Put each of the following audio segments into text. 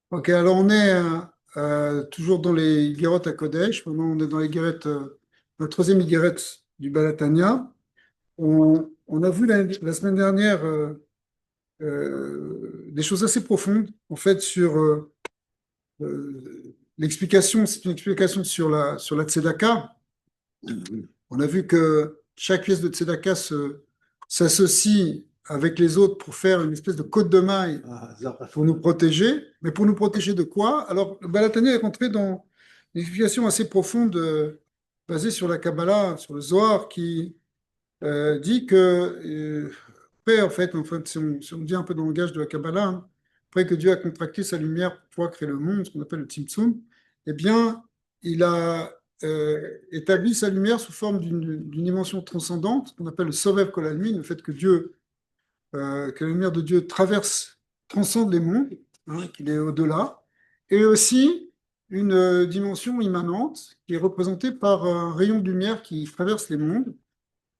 Ok, alors on est toujours dans les Higgeret à Kodesh. Maintenant, on est dans les Higgeret, la troisième Higgeret du Balatania. On a vu la semaine dernière des choses assez profondes, en fait, sur l'explication. C'est une explication sur la Tzedaka. On a vu que chaque pièce de Tzedaka s'associe avec les autres pour faire une espèce de côte de maille pour nous protéger. Mais pour nous protéger de quoi? Alors, le Balatani est rentré dans une explication assez profonde basée sur la Kabbalah, sur le Zohar, qui dit que, après, en fait, si on dit un peu dans le langage de la Kabbalah, hein, après que Dieu a contracté sa lumière pour pouvoir créer le monde, ce qu'on appelle le Tzimtzum, eh bien, il a établi sa lumière sous forme d'une dimension transcendante, qu'on appelle le Sovev Kol Almin, le fait que que la lumière de Dieu transcende les mondes, hein, qu'il est au-delà, et aussi une dimension immanente qui est représentée par un rayon de lumière qui traverse les mondes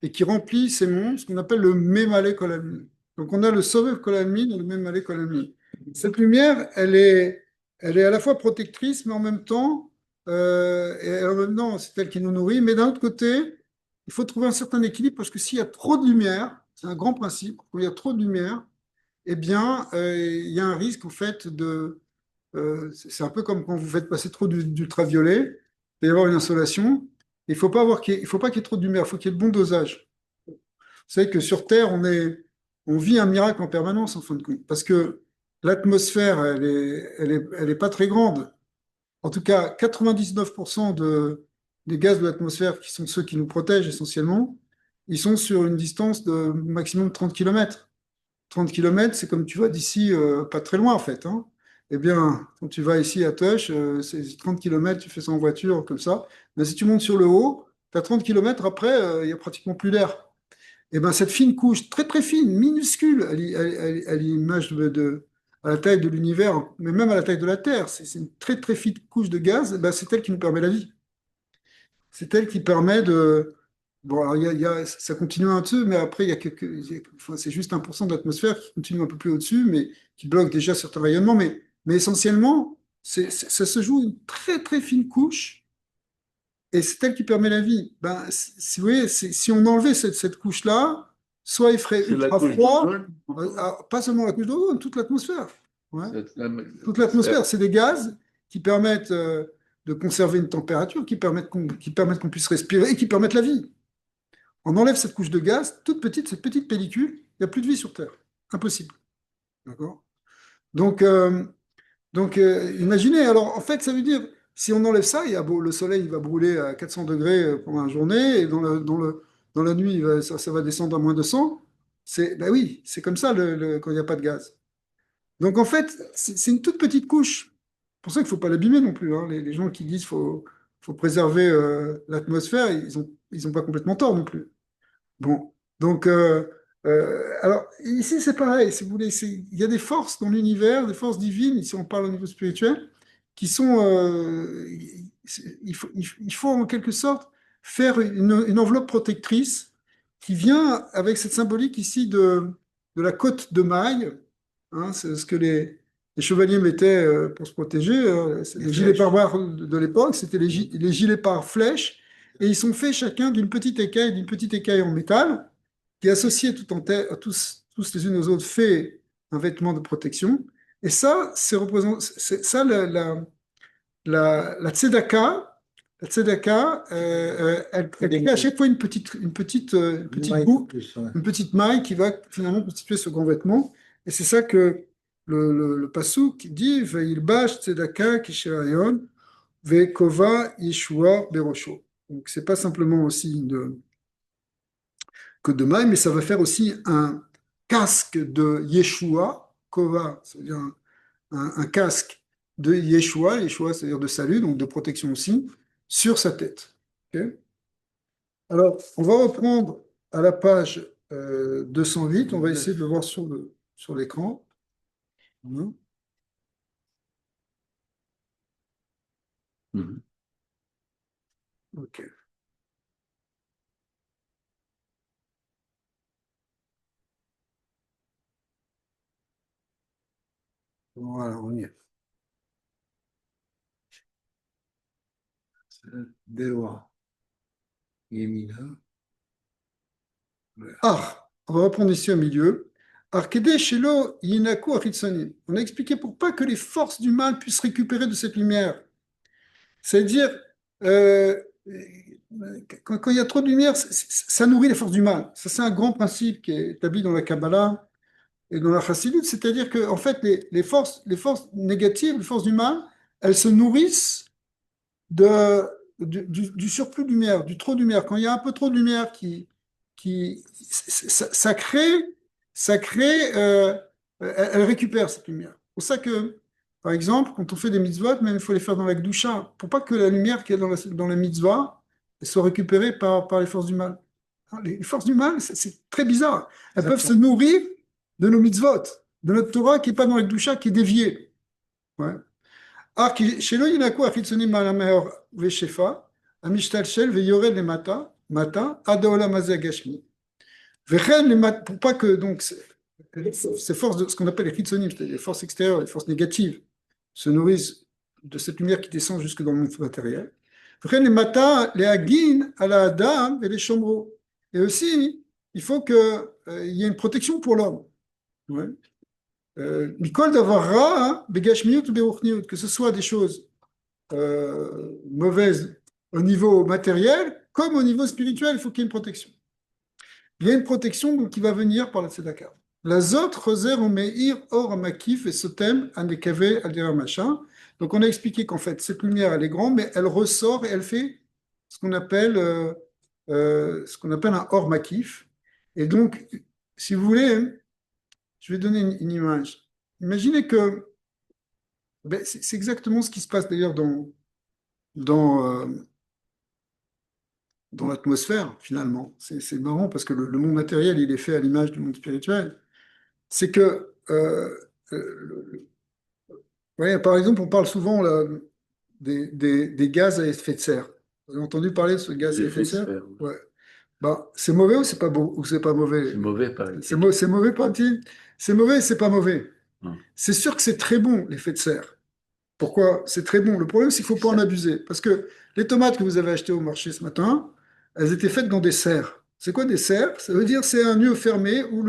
et qui remplit ces mondes, ce qu'on appelle le Memale Kol Almin. Donc on a le Sovev Kol Almin et le Memale Kol Almin. Cette lumière, elle est à la fois protectrice, mais en même temps, et en même temps, c'est elle qui nous nourrit. Mais d'un autre côté, il faut trouver un certain équilibre parce que s'il y a trop de lumière, c'est un grand principe, quand il y a trop de lumière, eh bien, il y a un risque, en fait, c'est un peu comme quand vous faites passer trop d'ultraviolet, il peut y avoir une insolation. Il faut pas qu'il y ait trop de lumière, il faut qu'il y ait le bon dosage. Vous savez que sur Terre, on vit un miracle en permanence, en fin de compte, parce que l'atmosphère, elle est pas très grande. En tout cas, 99% des gaz de l'atmosphère, qui sont ceux qui nous protègent essentiellement, ils sont sur une distance de maximum 30 km. 30 km, c'est comme tu vas d'ici, pas très loin en fait, hein. Eh bien, quand tu vas ici à Tush, c'est 30 km, tu fais ça en voiture comme ça. Mais si tu montes sur le haut, tu as 30 km après, il y a pratiquement plus d'air. Eh bien, cette fine couche, très très fine, minuscule, à l'image à la taille de l'univers, mais même à la taille de la Terre, c'est une très très fine couche de gaz, eh ben, c'est elle qui nous permet la vie. C'est elle qui permet de. Bon, alors, ça continue un peu, mais après, enfin, c'est juste 1% de l'atmosphère qui continue un peu plus au-dessus, mais qui bloque déjà certains rayonnements. Mais essentiellement, ça se joue une très très fine couche et c'est elle qui permet la vie. Ben, si vous voyez, si on enlevait cette couche-là, soit il ferait C'est la ultra couche froid, d'ozone. pas seulement la couche d'ozone, toute l'atmosphère. Ouais. Toute C'est l'atmosphère, c'est des gaz qui permettent de conserver une température, qui permettent qu'on puisse respirer et qui permettent la vie. On enlève cette couche de gaz, toute petite, cette petite pellicule, il n'y a plus de vie sur Terre. Impossible. D'accord? Donc, imaginez, alors en fait, ça veut dire, si on enlève ça, le soleil il va brûler à 400 degrés pendant la journée, et dans la nuit, ça va descendre à moins de 100. Ben oui, c'est comme ça quand il n'y a pas de gaz. Donc en fait, c'est une toute petite couche. C'est pour ça qu'il ne faut pas l'abîmer non plus, hein. Les gens qui disent faut préserver l'atmosphère, ils ont pas complètement tort non plus. Bon, donc, alors ici c'est pareil, si vous voulez, il y a des forces dans l'univers, des forces divines, ici on parle au niveau spirituel, qui sont, il faut en quelque sorte faire une enveloppe protectrice qui vient avec cette symbolique ici de la cotte de maille, hein, c'est ce que les chevaliers mettaient pour se protéger, c'est les gilets pare-balles de l'époque, c'était les gilets pare-flèches, et ils sont faits chacun d'une petite écaille en métal, qui associés tous les unes aux autres fait un vêtement de protection. Et ça, c'est ça la tzedaka, elle crée à chaque fois une petite maille qui va finalement constituer ce grand vêtement. Et c'est ça que le passouk dit, Ve'ilbash tzedaka kisherayon, ve'kova yeshua berosho. Donc c'est pas simplement aussi que de maille, mais ça va faire aussi un casque de Yeshua, Kova, c'est-à-dire un casque de Yeshua, Yeshua c'est-à-dire de salut, donc de protection aussi, sur sa tête. Ok. Alors, on va reprendre à la page 208, on va essayer de le voir sur l'écran. Mhm. Mhm. Ok, voilà, on y est. Dewa. Yemina. On va reprendre ici au milieu. Arkede Shelo Yinaku Achitsonim. On a expliqué pour pas que les forces du mal puissent récupérer de cette lumière. C'est-à-dire, euh, quand il y a trop de lumière, ça nourrit les forces du mal. Ça, c'est un grand principe qui est établi dans la Kabbalah et dans la Chassidut. C'est-à-dire que, en fait, les forces négatives, les forces du mal, elles se nourrissent de, du surplus de lumière, du trop de lumière. Quand il y a un peu trop de lumière ça crée, elle récupère cette lumière. C'est pour ça que, par exemple, quand on fait des mitzvot, même il faut les faire dans la Gdusha, pour pas que la lumière qui est dans la mitzvah elle soit récupérée par les forces du mal. Hein, les forces du mal, c'est très bizarre. Elles peuvent se nourrir de nos mitzvot, de notre Torah qui n'est pas dans la Gdusha, qui est déviée. Ouais. שלא ינקו החיצונים מעל המאור ושפע, המשתלשל ויורד למטה, מטה, עד העולם הזה הגשמי. וכן, pour pas que donc ces forces, ce qu'on appelle les chitsonim, c'est-à-dire les forces extérieures, les forces négatives, se nourrissent de cette lumière qui descend jusque dans le monde matériel. וכן למטה להגין על האדם ולשומרו. Et aussi, il faut qu'il y ait une protection pour l'homme. Ouais. Mikol davara, begashmiut ou beruchniut, que ce soit des choses mauvaises au niveau matériel comme au niveau spirituel, il faut qu'il y ait une protection. Il y a une protection donc, qui va venir par la tzedaka. La zot choser ou meir or makif et sotem anekave aldera machin. Donc on a expliqué qu'en fait cette lumière elle est grande, mais elle ressort et elle fait ce qu'on appelle un or makif. Et donc, si vous voulez, je vais donner une image. Imaginez que c'est exactement ce qui se passe d'ailleurs dans, dans l'atmosphère, finalement. C'est marrant parce que le monde matériel, il est fait à l'image du monde spirituel. C'est que, ouais, par exemple, on parle souvent là, des gaz à effet de serre. Vous avez entendu parler de ce gaz à effet de serre? Ouais. Bah, c'est mauvais ou c'est pas beau, ou c'est pas mauvais? C'est mauvais, paraît-il. C'est mauvais, paraît-il? C'est mauvais et c'est pas mauvais. Hum. C'est sûr que c'est très bon, l'effet de serre. Pourquoi? C'est très bon. Le problème, c'est qu'il ne faut pas en abuser. Parce que les tomates que vous avez achetées au marché ce matin, elles étaient faites dans des serres. C'est quoi des serres? Ça veut dire c'est un lieu fermé où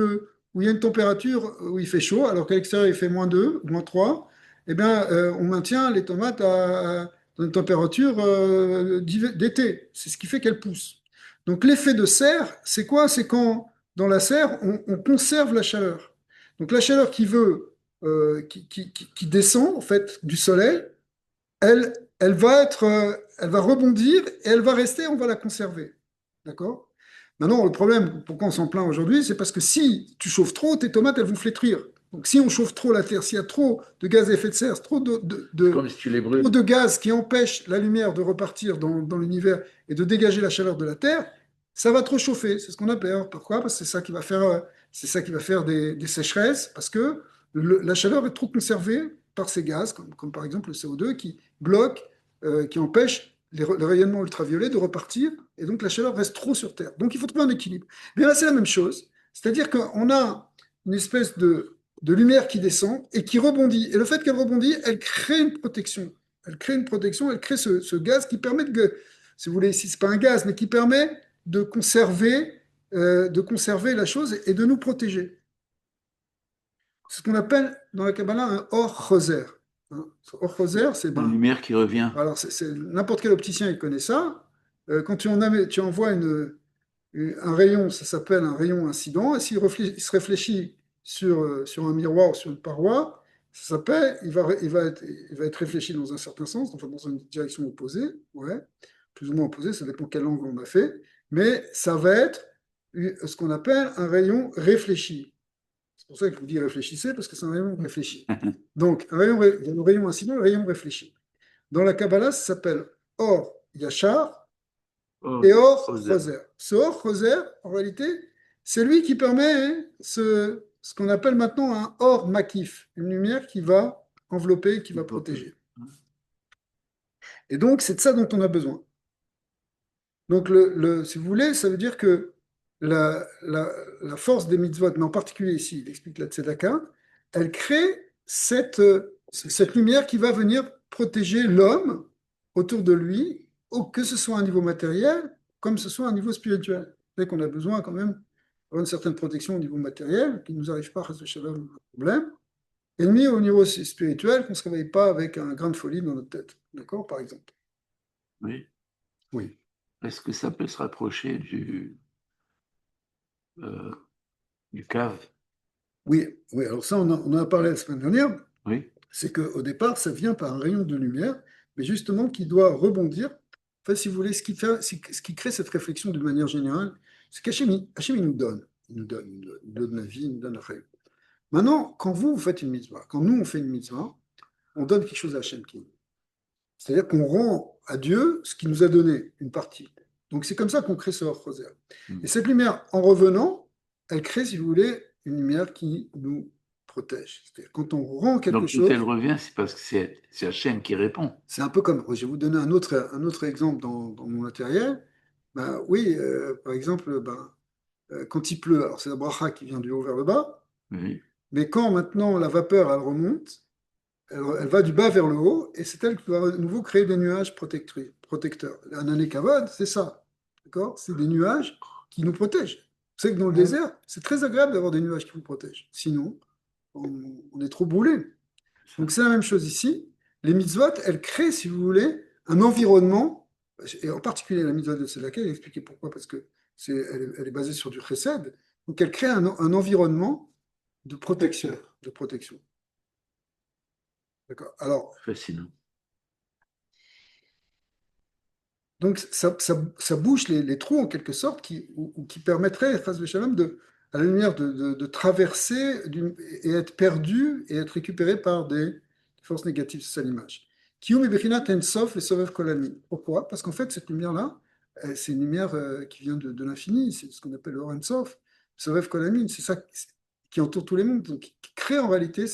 il y a une température où il fait chaud, alors qu'à l'extérieur il fait -2, -3. Eh bien, on maintient les tomates dans une température d'été. C'est ce qui fait qu'elles poussent. Donc l'effet de serre, c'est quoi? C'est quand dans la serre, on conserve la chaleur. Donc la chaleur qui descend en fait du soleil, elle, elle va rebondir et elle va rester, on va la conserver. D'accord? Maintenant, le problème, pourquoi on s'en plaint aujourd'hui, c'est parce que si tu chauffes trop, tes tomates, elles vont flétrir. Donc si on chauffe trop la terre, s'il y a trop de gaz à effet de serre, trop Comme si tu les brûles. trop de gaz qui empêche la lumière de repartir dans l'univers et de dégager la chaleur de la terre, ça va trop chauffer. C'est ce qu'on a peur. Pourquoi? Parce que c'est ça qui va faire des sécheresses, parce que la chaleur est trop conservée par ces gaz, comme par exemple le CO2, qui bloque, qui empêche le rayonnement ultraviolet de repartir, et donc la chaleur reste trop sur Terre. Donc il faut trouver un équilibre. Mais là, c'est la même chose. C'est-à-dire qu'on a une espèce de lumière qui descend et qui rebondit. Et le fait qu'elle rebondit, elle crée une protection. Elle crée une protection, elle crée ce gaz qui permet si vous voulez, si ce n'est pas un gaz, mais qui permet de conserver la chose et de nous protéger. C'est ce qu'on appelle dans la Kabbalah un or choser. Hein, or choser, c'est Une lumière qui revient. Alors, n'importe quel opticien il connaît ça. Quand tu envoies un rayon, ça s'appelle un rayon incident, et il se réfléchit sur un miroir, sur une paroi, ça s'appelle, il va être réfléchi dans un certain sens, enfin dans une direction opposée, ouais, plus ou moins opposée, ça dépend quel angle on a fait, mais ça va être ce qu'on appelle un rayon réfléchi. C'est pour ça que je vous dis réfléchissez, parce que c'est un rayon réfléchi. Donc, il y a le rayon incident et le rayon réfléchi. Dans la Kabbalah, ça s'appelle Or Yachar et Or Choser. Ce Or Choser, en réalité, c'est lui qui permet ce qu'on appelle maintenant un Or Makif, une lumière qui va envelopper, qui va protéger. Et donc, c'est de ça dont on a besoin. Donc, si vous voulez, ça veut dire que la force des mitzvot, mais en particulier ici, il explique la tzedaka, elle crée cette lumière qui va venir protéger l'homme autour de lui que ce soit à un niveau matériel, comme ce soit à un niveau spirituel. C'est qu'on a besoin quand même d'avoir une certaine protection au niveau matériel, qu'il ne nous arrive pas à le problème, et demi au niveau spirituel, qu'on ne se réveille pas avec un grain de folie dans notre tête. D'accord, par exemple. Oui. Oui. Est-ce que ça peut se rapprocher du cave? Oui, oui. Alors ça, on en a parlé la semaine dernière. Oui. C'est qu'au départ, ça vient par un rayon de lumière, mais justement qui doit rebondir. Enfin, si vous voulez, ce qui crée cette réflexion d'une manière générale, c'est qu'Hachem, il nous donne. Il nous donne la vie, il nous donne la rayon. Maintenant, quand vous faites une mitzvah, quand nous, on fait une mitzvah, on donne quelque chose à Hachem. C'est-à-dire qu'on rend à Dieu ce qu'il nous a donné, une partie. Donc c'est comme ça qu'on crée ce Hor-Choser. Et cette lumière, en revenant, elle crée, si vous voulez, une lumière qui nous protège. C'est-à-dire quand on rend quelque Donc, chose... quand elle revient, c'est parce que c'est Hachem qui répond. C'est un peu comme... Je vais vous donner un autre exemple dans mon matériel. Ben, oui, par exemple, quand il pleut, alors c'est la bracha qui vient du haut vers le bas, Oui. mais quand maintenant la vapeur, elle remonte, elle va du bas vers le haut, et c'est elle qui va à nouveau créer des nuages protecteurs. Un année kavod, c'est ça. D'accord? C'est des nuages qui nous protègent. Vous savez que dans le désert, c'est très agréable d'avoir des nuages qui vous protègent. Sinon, on est trop brûlé. Donc c'est la même chose ici. Les mitzvot, elles créent, si vous voulez, un environnement, et en particulier la mitzvah de Tzedaka, il expliqué pourquoi, parce que elle est basée sur du chesed. Donc elle crée un environnement de protection. De protection. D'accord. Alors, Fascinant. donc ça bouche les trous en quelque sorte qui permettraient, chas v'shalom, à la lumière de traverser et être perdu et être récupéré par des forces négatives, c'est ça l'image. Kiyum et Bechinat Ensof et Sovev Kolamin. Pourquoi? Parce qu'en fait, cette lumière-là, c'est une lumière qui vient de l'infini, c'est ce qu'on appelle le Or Ensof, Sovev Kolamin, c'est ça qui entoure tous les mondes, donc qui crée en réalité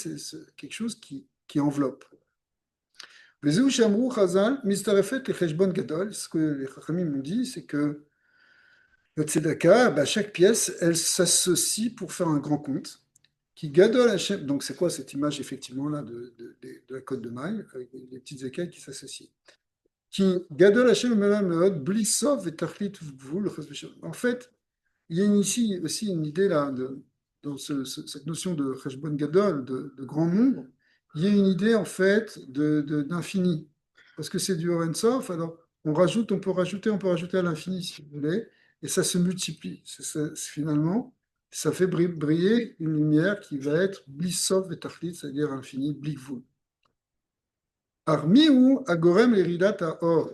quelque chose qui enveloppe. Vezeu Shamrou Chazal, Mistarefet et Cheshbon Gadol, ce que les Chachamim nous disent, c'est que la Tzedaka, chaque pièce, elle s'associe pour faire un grand compte. Qui Gadol Hashem, donc c'est quoi cette image effectivement là de la côte de maille, avec les petites écailles qui s'associent. Qui Gadol Hashem Melam Meod, Blissov et Tachlit Vul, en fait, il y a ici aussi une idée là, dans cette notion de Cheshbon Gadol, de grand nombre, il y a une idée en fait d'infini. Parce que c'est du Or Sof, alors on peut rajouter à l'infini si vous voulez, et ça se multiplie. Finalement, ça fait briller une lumière qui va être Blissov et Tachlit, c'est-à-dire infini, Blikvul. Armi ou Agorem Eridat à Or,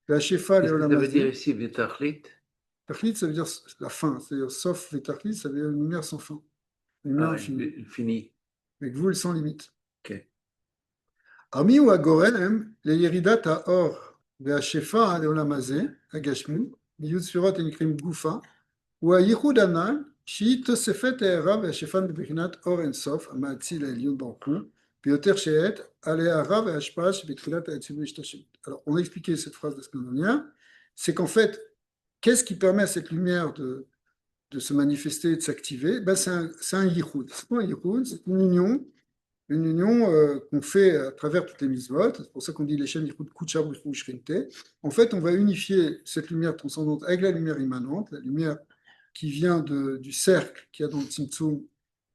la Shefa Qu'est-ce que ça veut dire Leolamazé. ici, Betachlit? Tachlit, ça veut dire la fin, c'est-à-dire sauf les Tachlit, ça veut dire une lumière sans fin, une lumière Ah, infinie, fini. avec vous sans limite. Ok. Ami ou Agorem, les Yeridat à Or, la Shefa Leolamazé, Agashmu, Miyud Sfirot et Nikrim Goufa, ou à Yichud Anal, Shi Tosefet E'era והשפן בבחינת אור אינסוף, המאציל העליון ברוך הוא, ויותר שעת, על הערה וההשפעה שבתחילת האצילות השתלשלות. Alors, on a expliqué cette phrase de ce dernière, c'est qu'en fait, qu'est-ce qui permet à cette lumière de se manifester et de s'activer? C'est un yichud. C'est quoi un yichud? C'est une union qu'on fait à travers toutes les mitzvot. C'est pour ça qu'on dit les Shem yichud kucha b'richu shrinte. En fait, on va unifier cette lumière transcendante avec la lumière immanente, la lumière qui vient du cercle qu'il y a dans le Tzimtzum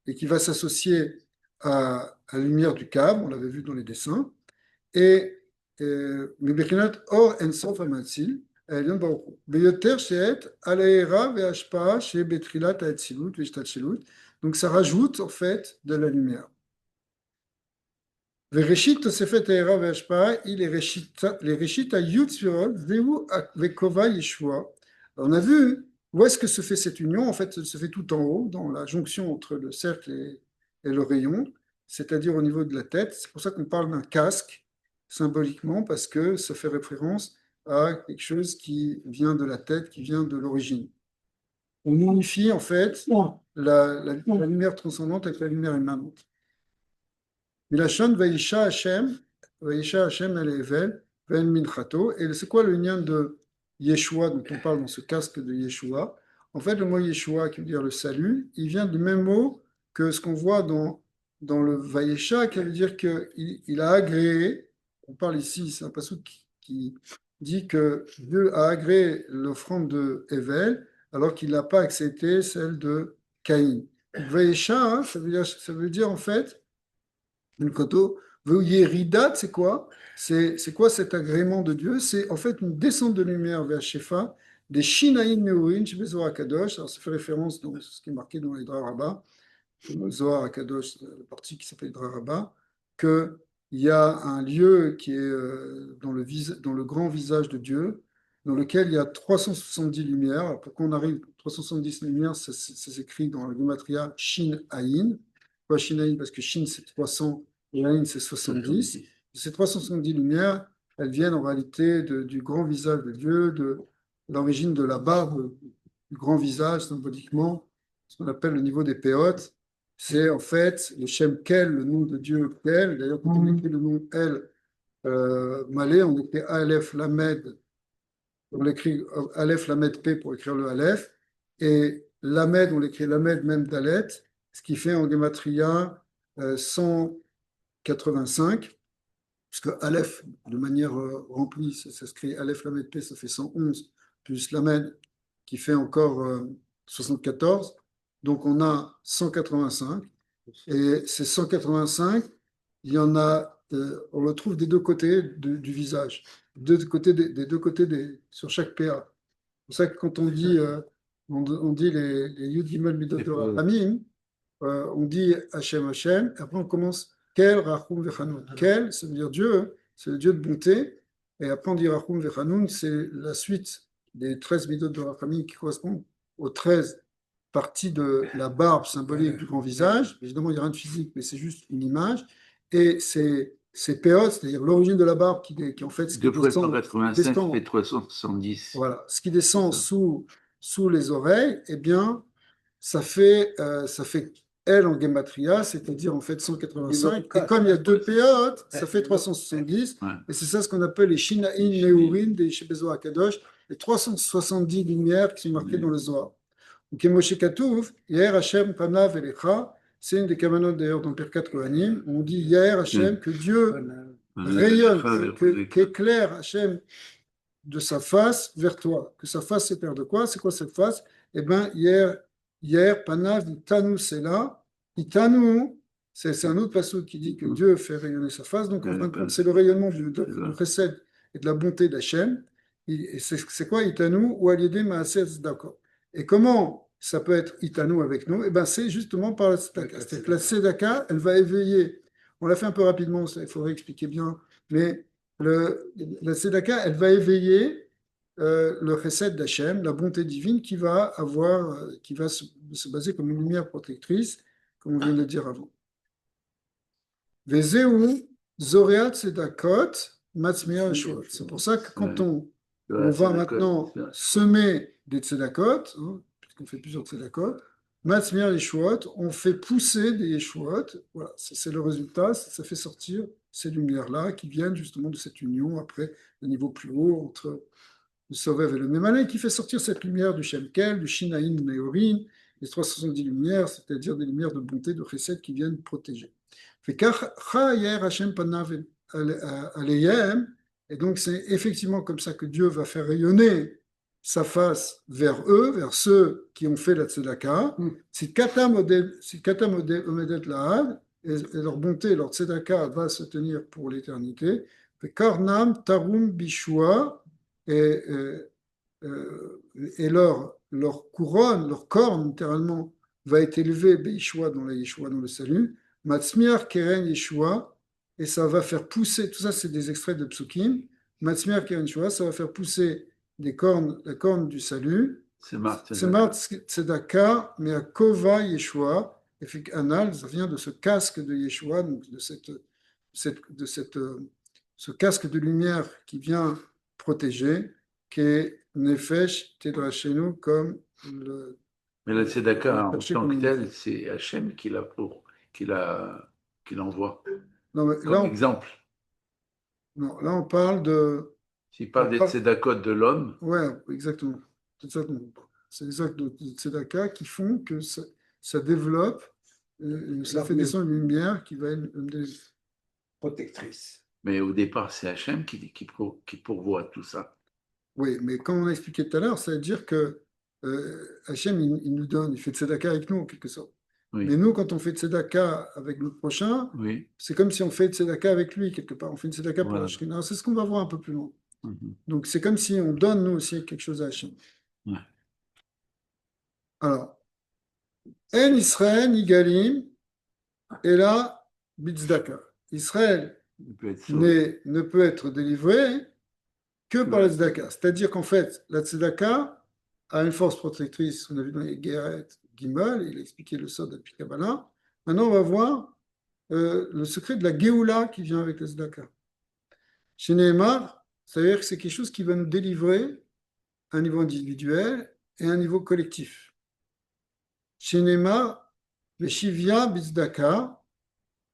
et qui va s'associer à la lumière du Kav, on l'avait vu dans les dessins, et מבחינת אור אינסוף המאציל, העליון ברוך הוא. ביותר שאת על העירה וההשפעה שבתחילת האצילות והשתלשלות, donc ça rajoute en fait de la lumière. וראשית תוספת העירה וההשפעה היא לראשית היוד ספירות, והוא וקובע ישוע. On a vu où est-ce que se fait cette union, en fait, elle se fait tout en haut, dans la jonction entre le cercle et le rayon, c'est-à-dire au niveau de la tête. C'est pour ça qu'on parle d'un casque, symboliquement, parce que ça fait référence à quelque chose qui vient de la tête, qui vient de l'origine. On unifie, en fait, la lumière transcendante avec la lumière immanente. Milachon Vaisha Hashem El Evel, Ven Minchato. Et c'est quoi le lien de Yeshua dont on parle dans ce casque de Yeshua? En fait, le mot Yeshua, qui veut dire le salut, il vient du même mot que ce qu'on voit dans le Vaisha, qui veut dire qu'il a agréé. On parle ici, c'est un passage dit que Dieu a agréé l'offrande de Hével alors qu'il n'a pas accepté celle de Caïn. Veisha, ça veut dire en fait, une koto, Veuyeridat, c'est quoi? C'est quoi cet agrément de Dieu? C'est en fait une descente de lumière vers Shefa, des Shinaïm Neurin, Shebezor Kadosh. Alors ça fait référence dans ce qui est marqué dans les Dra Rabbah, le Zohar à Kadosh, la partie qui s'appelle Dra Rabbah, qu'il y a un lieu qui est dans le grand visage de Dieu, dans lequel il y a 370 lumières. Alors, pourquoi on arrive à 370 lumières? Ça s'écrit dans la Gematria Shin Ayin. Pourquoi Shin Ayin? Parce que Shin c'est 300 et Ayin c'est 70. Et ces 370 lumières, elles viennent en réalité du grand visage de Dieu, de l'origine de la barbe du grand visage, symboliquement, ce qu'on appelle le niveau des péotes. C'est en fait le Shem Kel, le nom de Dieu Kel. D'ailleurs, quand on écrit le nom El Malé, on écrit Aleph Lamed, on l'écrit Aleph Lamed P pour écrire le Aleph, et Lamed, on l'écrit Lamed même Dalet, ce qui fait en Gematria 185, puisque Aleph, de manière remplie, ça s'écrit Aleph Lamed P, ça fait 111, plus Lamed, qui fait encore 74. Donc on a 185. Et ces 185, il y en a, on le trouve des deux côtés du visage, des deux côtés sur chaque PA. C'est pour ça que quand on dit, on dit les Yud Gimel Midot de Rachamim, on dit Hachem Hachem, et après on commence Kel Rachum Vechanun. Kel, ça veut dire Dieu, c'est le Dieu de bonté, et après on dit Rachum Vechanun, c'est la suite des 13 Midot de Rachamim qui correspondent aux 13 partie de la barbe symbolique du grand visage. Évidemment, il n'y a rien de physique, mais c'est juste une image. Et c'est péos, c'est-à-dire l'origine de la barbe qui en fait ce qui 2 fois descend, 185 fait 370. voilà, ce qui descend sous les oreilles, eh bien, ça fait L en gematria, c'est-à-dire en fait 185. Et comme il y a deux péotes, ça fait 370. Ouais. Et c'est ça ce qu'on appelle les Shinaïn Neurin des Shebezo Akadosh, les 370 lumières qui sont marquées dans le Zohar. Moshe Katouf, Yair Hashem Panav Elecha, c'est une des kamanotes d'ailleurs dans Pirkat Kohanim, on dit Yair Hashem, que Dieu rayonne, qu'éclaire Hashem de sa face vers toi, que sa face c'est de quoi? C'est quoi cette face? Eh bien, Yair Panav Itanu c'est là, Itanu, c'est un autre passage qui dit que Dieu fait rayonner sa face, donc en fin de compte, c'est le rayonnement du chesed et de la bonté d'Hachem. Et c'est quoi Itanu ou Aliédé Maaseh d'accord. Et comment ça peut être Itanu avec nous? Eh bien, c'est justement par la tzedaka. C'est-à-dire que la tzedaka, elle va éveiller. On l'a fait un peu rapidement, il faudrait expliquer bien, mais la tzedaka, elle va éveiller le chesed d'Hachem, la bonté divine qui va se baser comme une lumière protectrice, comme on vient de le dire avant. Vezeu, Zoreat Tzedakot, Matzmia Yeshuot. C'est pour ça que quand on va maintenant semer des tzedakot, puisqu'on fait plusieurs tzedakot, Matzmir Yeshuot, on fait pousser des Yeshuot. Voilà, c'est le résultat, ça fait sortir ces lumières-là qui viennent justement de cette union après le niveau plus haut entre le Sovev et le Memalé, qui fait sortir cette lumière du Shemkel, du Shinaïn Neorin, les 370 lumières, c'est-à-dire des lumières de bonté, de chesed qui viennent protéger. Et donc c'est effectivement comme ça que Dieu va faire rayonner sa face vers eux, vers ceux qui ont fait la tzedaka. Si kata omedet lahad, et leur bonté, leur tzedaka va se tenir pour l'éternité. Karnam tarum bishua, et leur couronne, leur corne littéralement va être élevée Yeshua dans la Yeshua, dans le salut. Matzmiar Keren Yeshua, et ça va faire pousser, tout ça c'est des extraits de Psukim, Matzmiar Keren Yeshua, ça va faire pousser la corne du salut. C'est Mart Tzedaka, mais à Kova Yeshua, et fait Anal, ça vient de ce casque de Yeshua, donc de ce casque de lumière qui vient protéger, qui est Nefesh Tedrashenu, comme le. Mais la tzedaka en tant que tel, c'est Hachem qui l'envoie. Comme exemple. Non, là on parle de. S'il parle des tzedakot de l'homme. Ouais, exactement. C'est exact de tzedaka qui font que ça développe, ça fait descendre une lumière qui va être une des protectrice. Mais au départ, c'est Hachem qui pourvoit tout ça. Oui, mais comme on a expliqué tout à l'heure, ça veut dire que Hachem, il nous donne, il fait de tzedaka avec nous, en quelque sorte. Mais Oui, nous, quand on fait de tzedaka avec notre prochain, oui, c'est comme si on fait de tzedaka avec lui, quelque part. On fait de tzedaka pour la voilà. Shekhinah. C'est ce qu'on va voir un peu plus loin. Mhm. Donc, c'est comme si on donne, nous aussi, quelque chose à Hachem. Ouais. Alors, En Israël, Nigalim, et là, Bitzdaka. Israël Il peut être sauvé. ne peut être délivré que par la tzedaka. C'est-à-dire qu'en fait, la tzedaka a une force protectrice. On a vu dans les Guéret Gimel, il a expliqué le sort depuis Kabbalah. Maintenant, on va voir le secret de la Géoula qui vient avec la tzedaka. Chez Nehemar, ça veut dire que c'est quelque chose qui va nous délivrer à un niveau individuel et à un niveau collectif. Chez Nehemar, le Shivya Bitzdaka,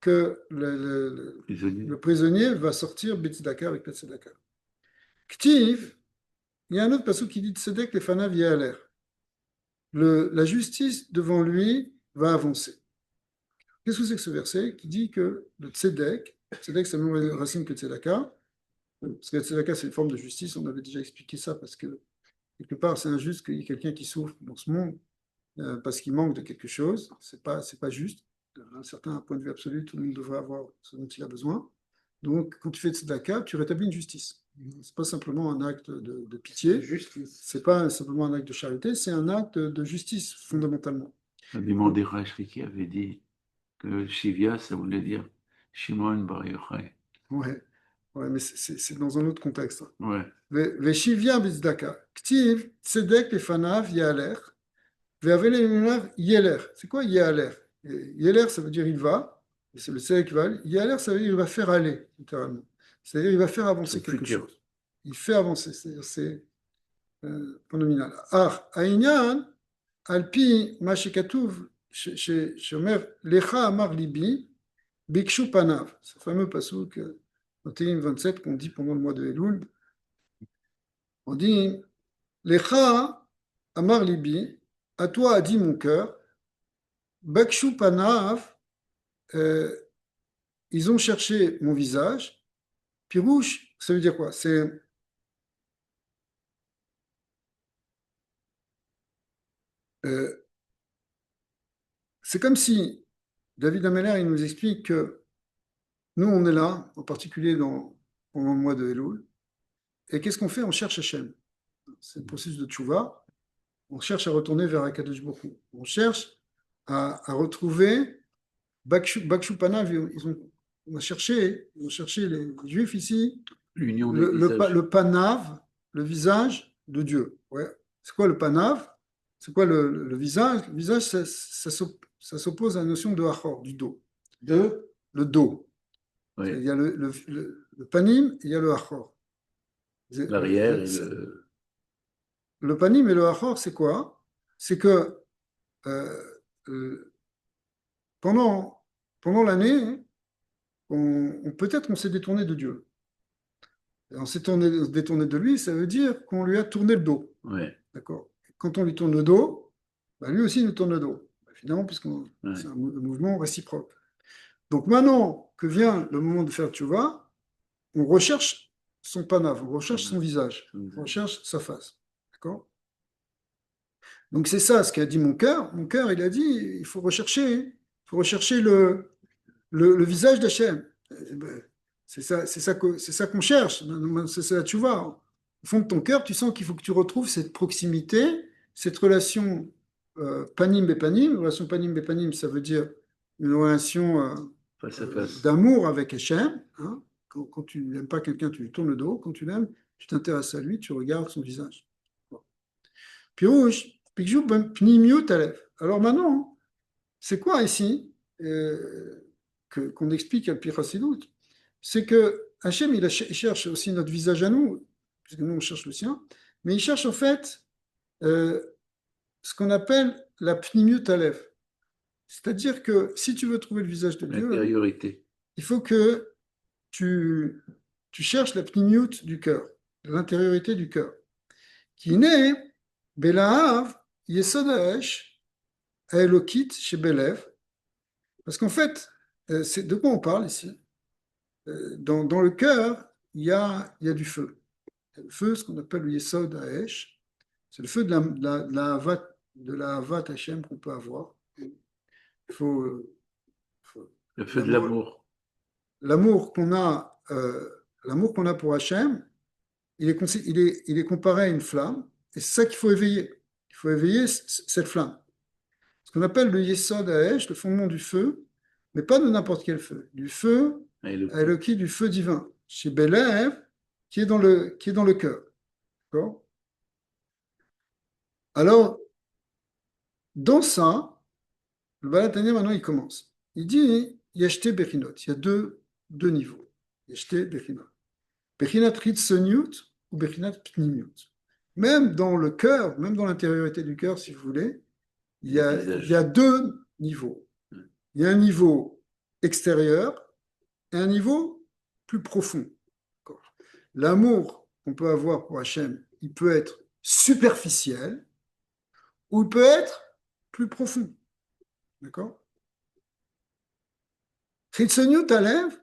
que Prisonnier. le prisonnier va sortir Bitzdaka avec la tzedaka. Ktiv, il y a un autre passage qui dit Tzedek lefanav yaler. La justice devant lui va avancer. Qu'est-ce que c'est que ce verset qui dit que le tzedek, tzedek c'est la même racine que tzedaka, parce que tzedaka c'est une forme de justice, on avait déjà expliqué ça, parce que quelque part c'est injuste qu'il y ait quelqu'un qui souffre dans ce monde parce qu'il manque de quelque chose, c'est pas juste. D'un certain point de vue absolu, tout le monde devrait avoir ce dont il a besoin. Donc, quand tu fais de tzedaka, tu rétablis une justice. C'est pas simplement un acte de pitié, c'est pas simplement un acte de charité, c'est un acte de justice, fondamentalement. On a demandé Rashi qui avait dit que Shivia, ça voulait dire Shimon Bar Yochai. Ouais, ouais, mais c'est dans un autre contexte. Ouais. Veshivya bizdaka. Ktiv, tzedek lefanav yaler. Ve'avel elulav yeler. C'est quoi yeler? Yeler, ça veut dire il va. C'est le tzedek qui va. Yeler, ça veut dire il va faire aller, littéralement. C'est-à-dire il va faire avancer C'est quelque futur. chose. Il fait avancer, c'est-à-dire c'est pronominal. Ar, aïnyan, alpi, mashekatuv, shomer, lecha amar libi, bikshu panav. Ce fameux passouk au Télim 27 qu'on dit pendant le mois de Elul. On dit, lecha amar libi, à toi a dit mon cœur, bikshu panav, euh, ils ont cherché mon visage. Pirouche, ça veut dire quoi? Euh, c'est comme si David Ameller, il nous explique que nous, on est là, en particulier pendant le mois de Elul. Et qu'est-ce qu'on fait? On cherche Hachem. C'est le processus de tchouva. On cherche à retourner vers Akadosh Baruch Hu. On cherche à retrouver Bakshu Panav. On a cherché, les Juifs ici, L'union des visages. le Panav, le visage de Dieu. Ouais. C'est quoi le Panav? C'est quoi le visage? Le visage, ça s'oppose à la notion de Achor, du dos. Le dos. Oui. Il y a le panim et il y a le achor. L'arrière et le. Le panim et le achor, c'est quoi? C'est que euh, euh, pendant, pendant l'année, peut-être on s'est détourné de Dieu. Et on s'est détourné de lui, ça veut dire qu'on lui a tourné le dos. Ouais. D'accord? Quand on lui tourne le dos, bah, lui aussi nous tourne le dos. Finalement, puisque c'est un mouvement réciproque. Donc maintenant que vient le moment de faire tchouva, on recherche son panav, on recherche son visage, on recherche sa face. D'accord? Donc c'est ça ce qu'a dit mon cœur. Mon cœur, il a dit, il faut rechercher le visage d'Hachem. C'est ça qu'on cherche. C'est ça, tu vois. Au fond de ton cœur, tu sens qu'il faut que tu retrouves cette proximité, cette relation panim bepanim. Relation panim bepanim, ça veut dire une relation Face à face. d'amour avec Hachem. Hein. Quand tu n'aimes pas quelqu'un, tu lui tournes le dos. Quand tu l'aimes, tu t'intéresses à lui, tu regardes son visage. Pirouche, Pikjou, Pnimiut, Aleph. Alors maintenant, c'est quoi ici qu'on explique à Pirasidout? C'est que Hachem, il cherche aussi notre visage à nous, puisque nous, on cherche le sien, mais il cherche en fait euh, ce qu'on appelle la Pnimiut Aleph. C'est-à-dire que si tu veux trouver le visage de Dieu, L'intériorité. il faut que tu cherches la pnimiut du cœur, l'intériorité du cœur, qui naît Belahav Yesod Haesh Elokit chez Belev. Parce qu'en fait, c'est de quoi on parle ici? dans le cœur, il y a du feu. Le feu, ce qu'on appelle le Yesod Haesh, c'est le feu de la Havat Hashem qu'on peut avoir. Il faut Le feu de l'amour, l'amour. l'amour qu'on a pour Hashem, il est comparé à une flamme, et c'est ça qu'il faut éveiller. Il faut éveiller cette flamme. Ce qu'on appelle le Yesod Haesh, le fondement du feu, mais pas de n'importe quel feu, du feu Et le Eloki, du feu divin, chez Belev, qui est dans le cœur. D'accord. Alors, dans ça, le Balatania, maintenant, il commence. Il dit, Yashte Bechinot, il y a deux niveaux. Yashte Bechinot. Bechinat Ritzoniut ou Bechinat Pnimiut. Même dans le cœur, même dans l'intériorité du cœur, si vous voulez, il y a deux niveaux. Il y a un niveau extérieur et un niveau plus profond. L'amour qu'on peut avoir pour Hachem, il peut être superficiel ou il peut être plus profond. D'accord. Chitzoniut Alev,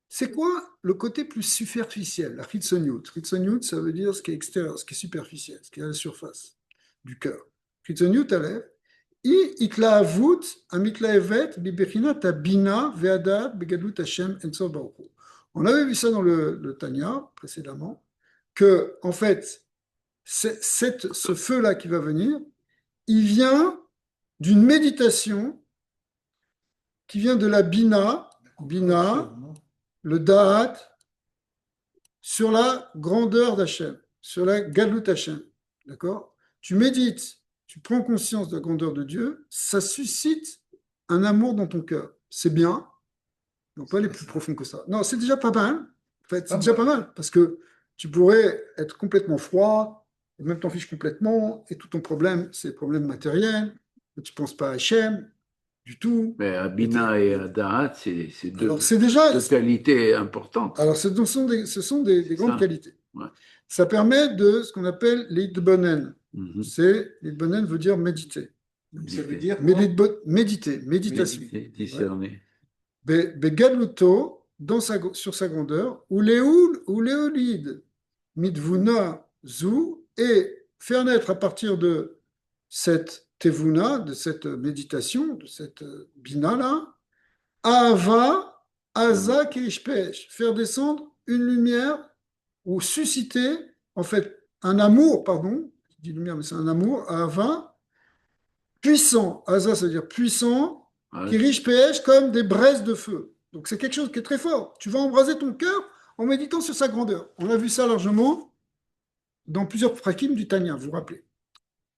c'est quoi le côté plus superficiel, la Chitzoniut? Chitzoniut, ça veut dire ce qui est extérieur, ce qui est superficiel, ce qui est à la surface du cœur. Chitzoniut Alev, Itlaavut, Amitlaevet, Bibechinat, Bina, Veadat, Begadlut Hashem, Ensor Baruch. On avait vu ça dans le Tanya précédemment, que, en fait, ce feu-là qui va venir, il vient d'une méditation qui vient de la Bina, le Da'at, sur la grandeur d'Hachem, sur la Gadlut Hachem. D'accord. Tu médites, tu prends conscience de la grandeur de Dieu, ça suscite un amour dans ton cœur. C'est bien, mais on peut aller plus profond que ça. Non, c'est déjà pas mal. En fait, c'est déjà pas mal, parce que tu pourrais être complètement froid, et même t'en fiches complètement, et tout ton problème, c'est le problème matériel, tu ne penses pas à Hachem, du tout. Mais à Bina et à Da'at, c'est Alors, c'est déjà. deux qualités importantes. Alors, ce sont des grandes qualités. Ouais. Ça permet de ce qu'on appelle l'idbonen. Mm-hmm. L'idbonen veut dire méditer. Ça veut dire méditer, méditation. Discerner. Begaluto, sur sa grandeur, ou léolide, mitvuna zu, et faire naître à partir de cette tevuna, de cette méditation, de cette bina-là, Ava, Aza Keishpesh, faire descendre une lumière ou susciter, en fait, un amour, pardon, je dis lumière, mais c'est un amour, Ava, puissant. Aza, ça veut dire puissant, qui riche pêche comme des braises de feu. Donc c'est quelque chose qui est très fort. Tu vas embraser ton cœur en méditant sur sa grandeur. On a vu ça largement dans plusieurs prakim du Tanya, vous vous rappelez.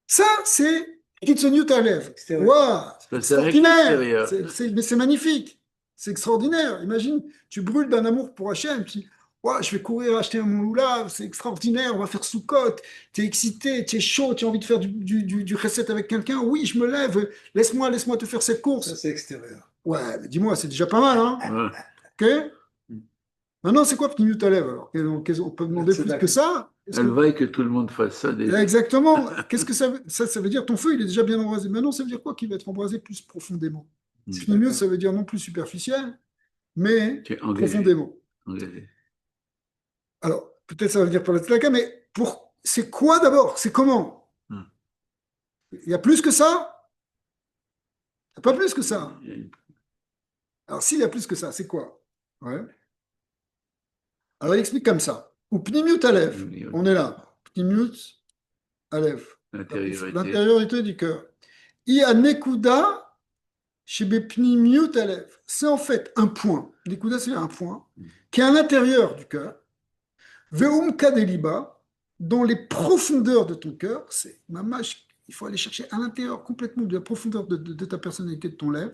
Ça, c'est Kitsoniut Alev. Waouh, c'est extraordinaire. Mais c'est magnifique. C'est extraordinaire. Imagine, tu brûles d'un amour pour Hachem, tu dis, wow, je vais courir acheter mon loulav, c'est extraordinaire, on va faire sous-côte, tu es excité, tu es chaud, tu as envie de faire du recette avec quelqu'un. Oui, je me lève, laisse-moi te faire cette course. Ça, c'est extérieur. Ouais, mais dis-moi, c'est déjà pas mal, hein? Ouais. Ok? Maintenant, c'est quoi Pnimiut Alev alors? On peut demander plus que ça? Elle veille que tout le monde fasse ça déjà. Exactement. Qu'est-ce que ça veut dire ton feu, il est déjà bien embrasé. Maintenant, ça veut dire quoi qu'il va être embrasé plus profondément? Pnimiut, ça veut dire non plus superficiel, mais profondément. Engagé. Alors, peut-être ça veut dire pour la tzedaka, mais c'est quoi d'abord? C'est comment? Il y a plus que ça? Il n'y a pas plus que ça. Alors, s'il y a plus que ça, c'est quoi? Ouais. Alors, il explique comme ça. Ou Pnimiut Alev, on est là. Pnimiut Alev, l'intériorité du cœur. I Nekuda Shebe Pnimiut Alev. C'est en fait un point. Nekuda, c'est un point qui est à l'intérieur du cœur. Veum Kadeliba, dans les profondeurs de ton cœur, c'est mamash, il faut aller chercher à l'intérieur complètement de la profondeur de ta personnalité, de ton lèvre.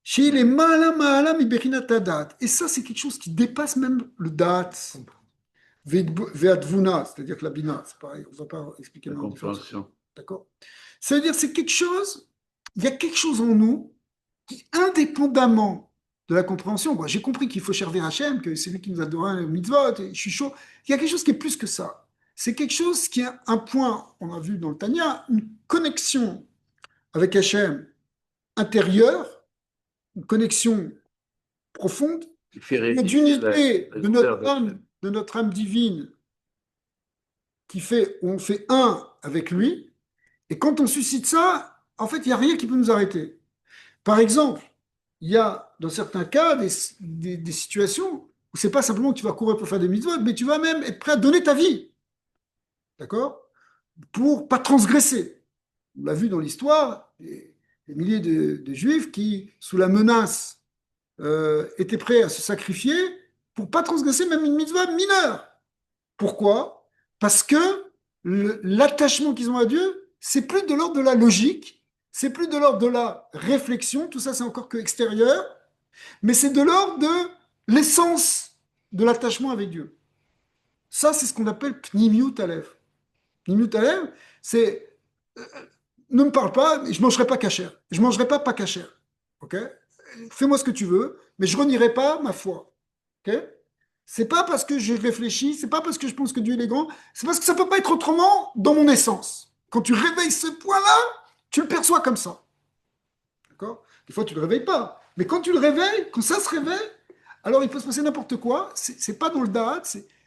Chez les Maala Iberinat Tadat. Et ça, c'est quelque chose qui dépasse même le Dat. Veadvuna, c'est-à-dire que la bina, c'est pareil, on ne va pas expliquer la compréhension. D'accord. C'est-à-dire, c'est quelque chose, il y a quelque chose en nous qui, indépendamment de la compréhension, bon, j'ai compris qu'il faut servir Hachem, que c'est lui qui nous a donné le mitzvot, et je suis chaud. Il y a quelque chose qui est plus que ça. C'est quelque chose qui a un point, on a vu dans le Tanya, une connexion avec Hachem intérieure, une connexion profonde, Il fait réaliser d'unité la grandeur de notre âme divine qui fait, où on fait un avec lui. Et quand on suscite ça, en fait, il n'y a rien qui peut nous arrêter. Par exemple, il y a dans certains cas des situations où c'est pas simplement que tu vas courir pour faire des mitzvot, mais tu vas même être prêt à donner ta vie, d'accord? Pour pas transgresser. On l'a vu dans l'histoire, des milliers de Juifs qui, sous la menace, étaient prêts à se sacrifier pour pas transgresser même une mitzvah mineure. Pourquoi? Parce que l'attachement qu'ils ont à Dieu, c'est plus de l'ordre de la logique, c'est plus de l'ordre de la réflexion, tout ça c'est encore que extérieur, mais c'est de l'ordre de l'essence de l'attachement avec Dieu. Ça, c'est ce qu'on appelle Pnimiut Aleph. Pnimiut Aleph, c'est ne me parle pas, je ne mangerai pas cachère. Je ne mangerai pas cachère. Ok? Fais-moi ce que tu veux, mais je renierai pas ma foi. Ok? C'est pas parce que je réfléchis, c'est pas parce que je pense que Dieu est grand, c'est parce que ça peut pas être autrement dans mon essence. Quand tu réveilles ce point-là, tu le perçois comme ça. D'accord? Des fois, tu le réveilles pas. Mais quand tu le réveilles, quand ça se réveille, alors il peut se passer n'importe quoi. C'est pas dans le da'at,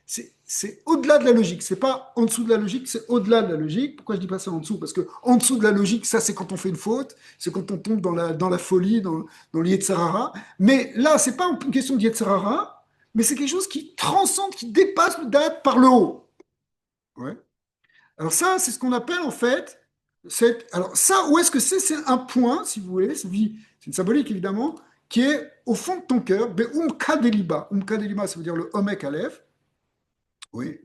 c'est au-delà de la logique. C'est pas en dessous de la logique, c'est au-delà de la logique. Pourquoi je dis pas ça en dessous? Parce que en dessous de la logique, ça c'est quand on fait une faute, c'est quand on tombe dans la folie, dans l'Yetzirara. Mais là, c'est pas une question de Yetzirara, mais c'est quelque chose qui transcende, qui dépasse le da'at par le haut. Ouais. Alors ça, c'est ce qu'on appelle en fait. Alors ça, où est-ce que c'est? C'est un point, si vous voulez, c'est une symbolique évidemment, qui est au fond de ton cœur. Umka deliba. Umka deliba, ça veut dire le Omek Aleph. Oui.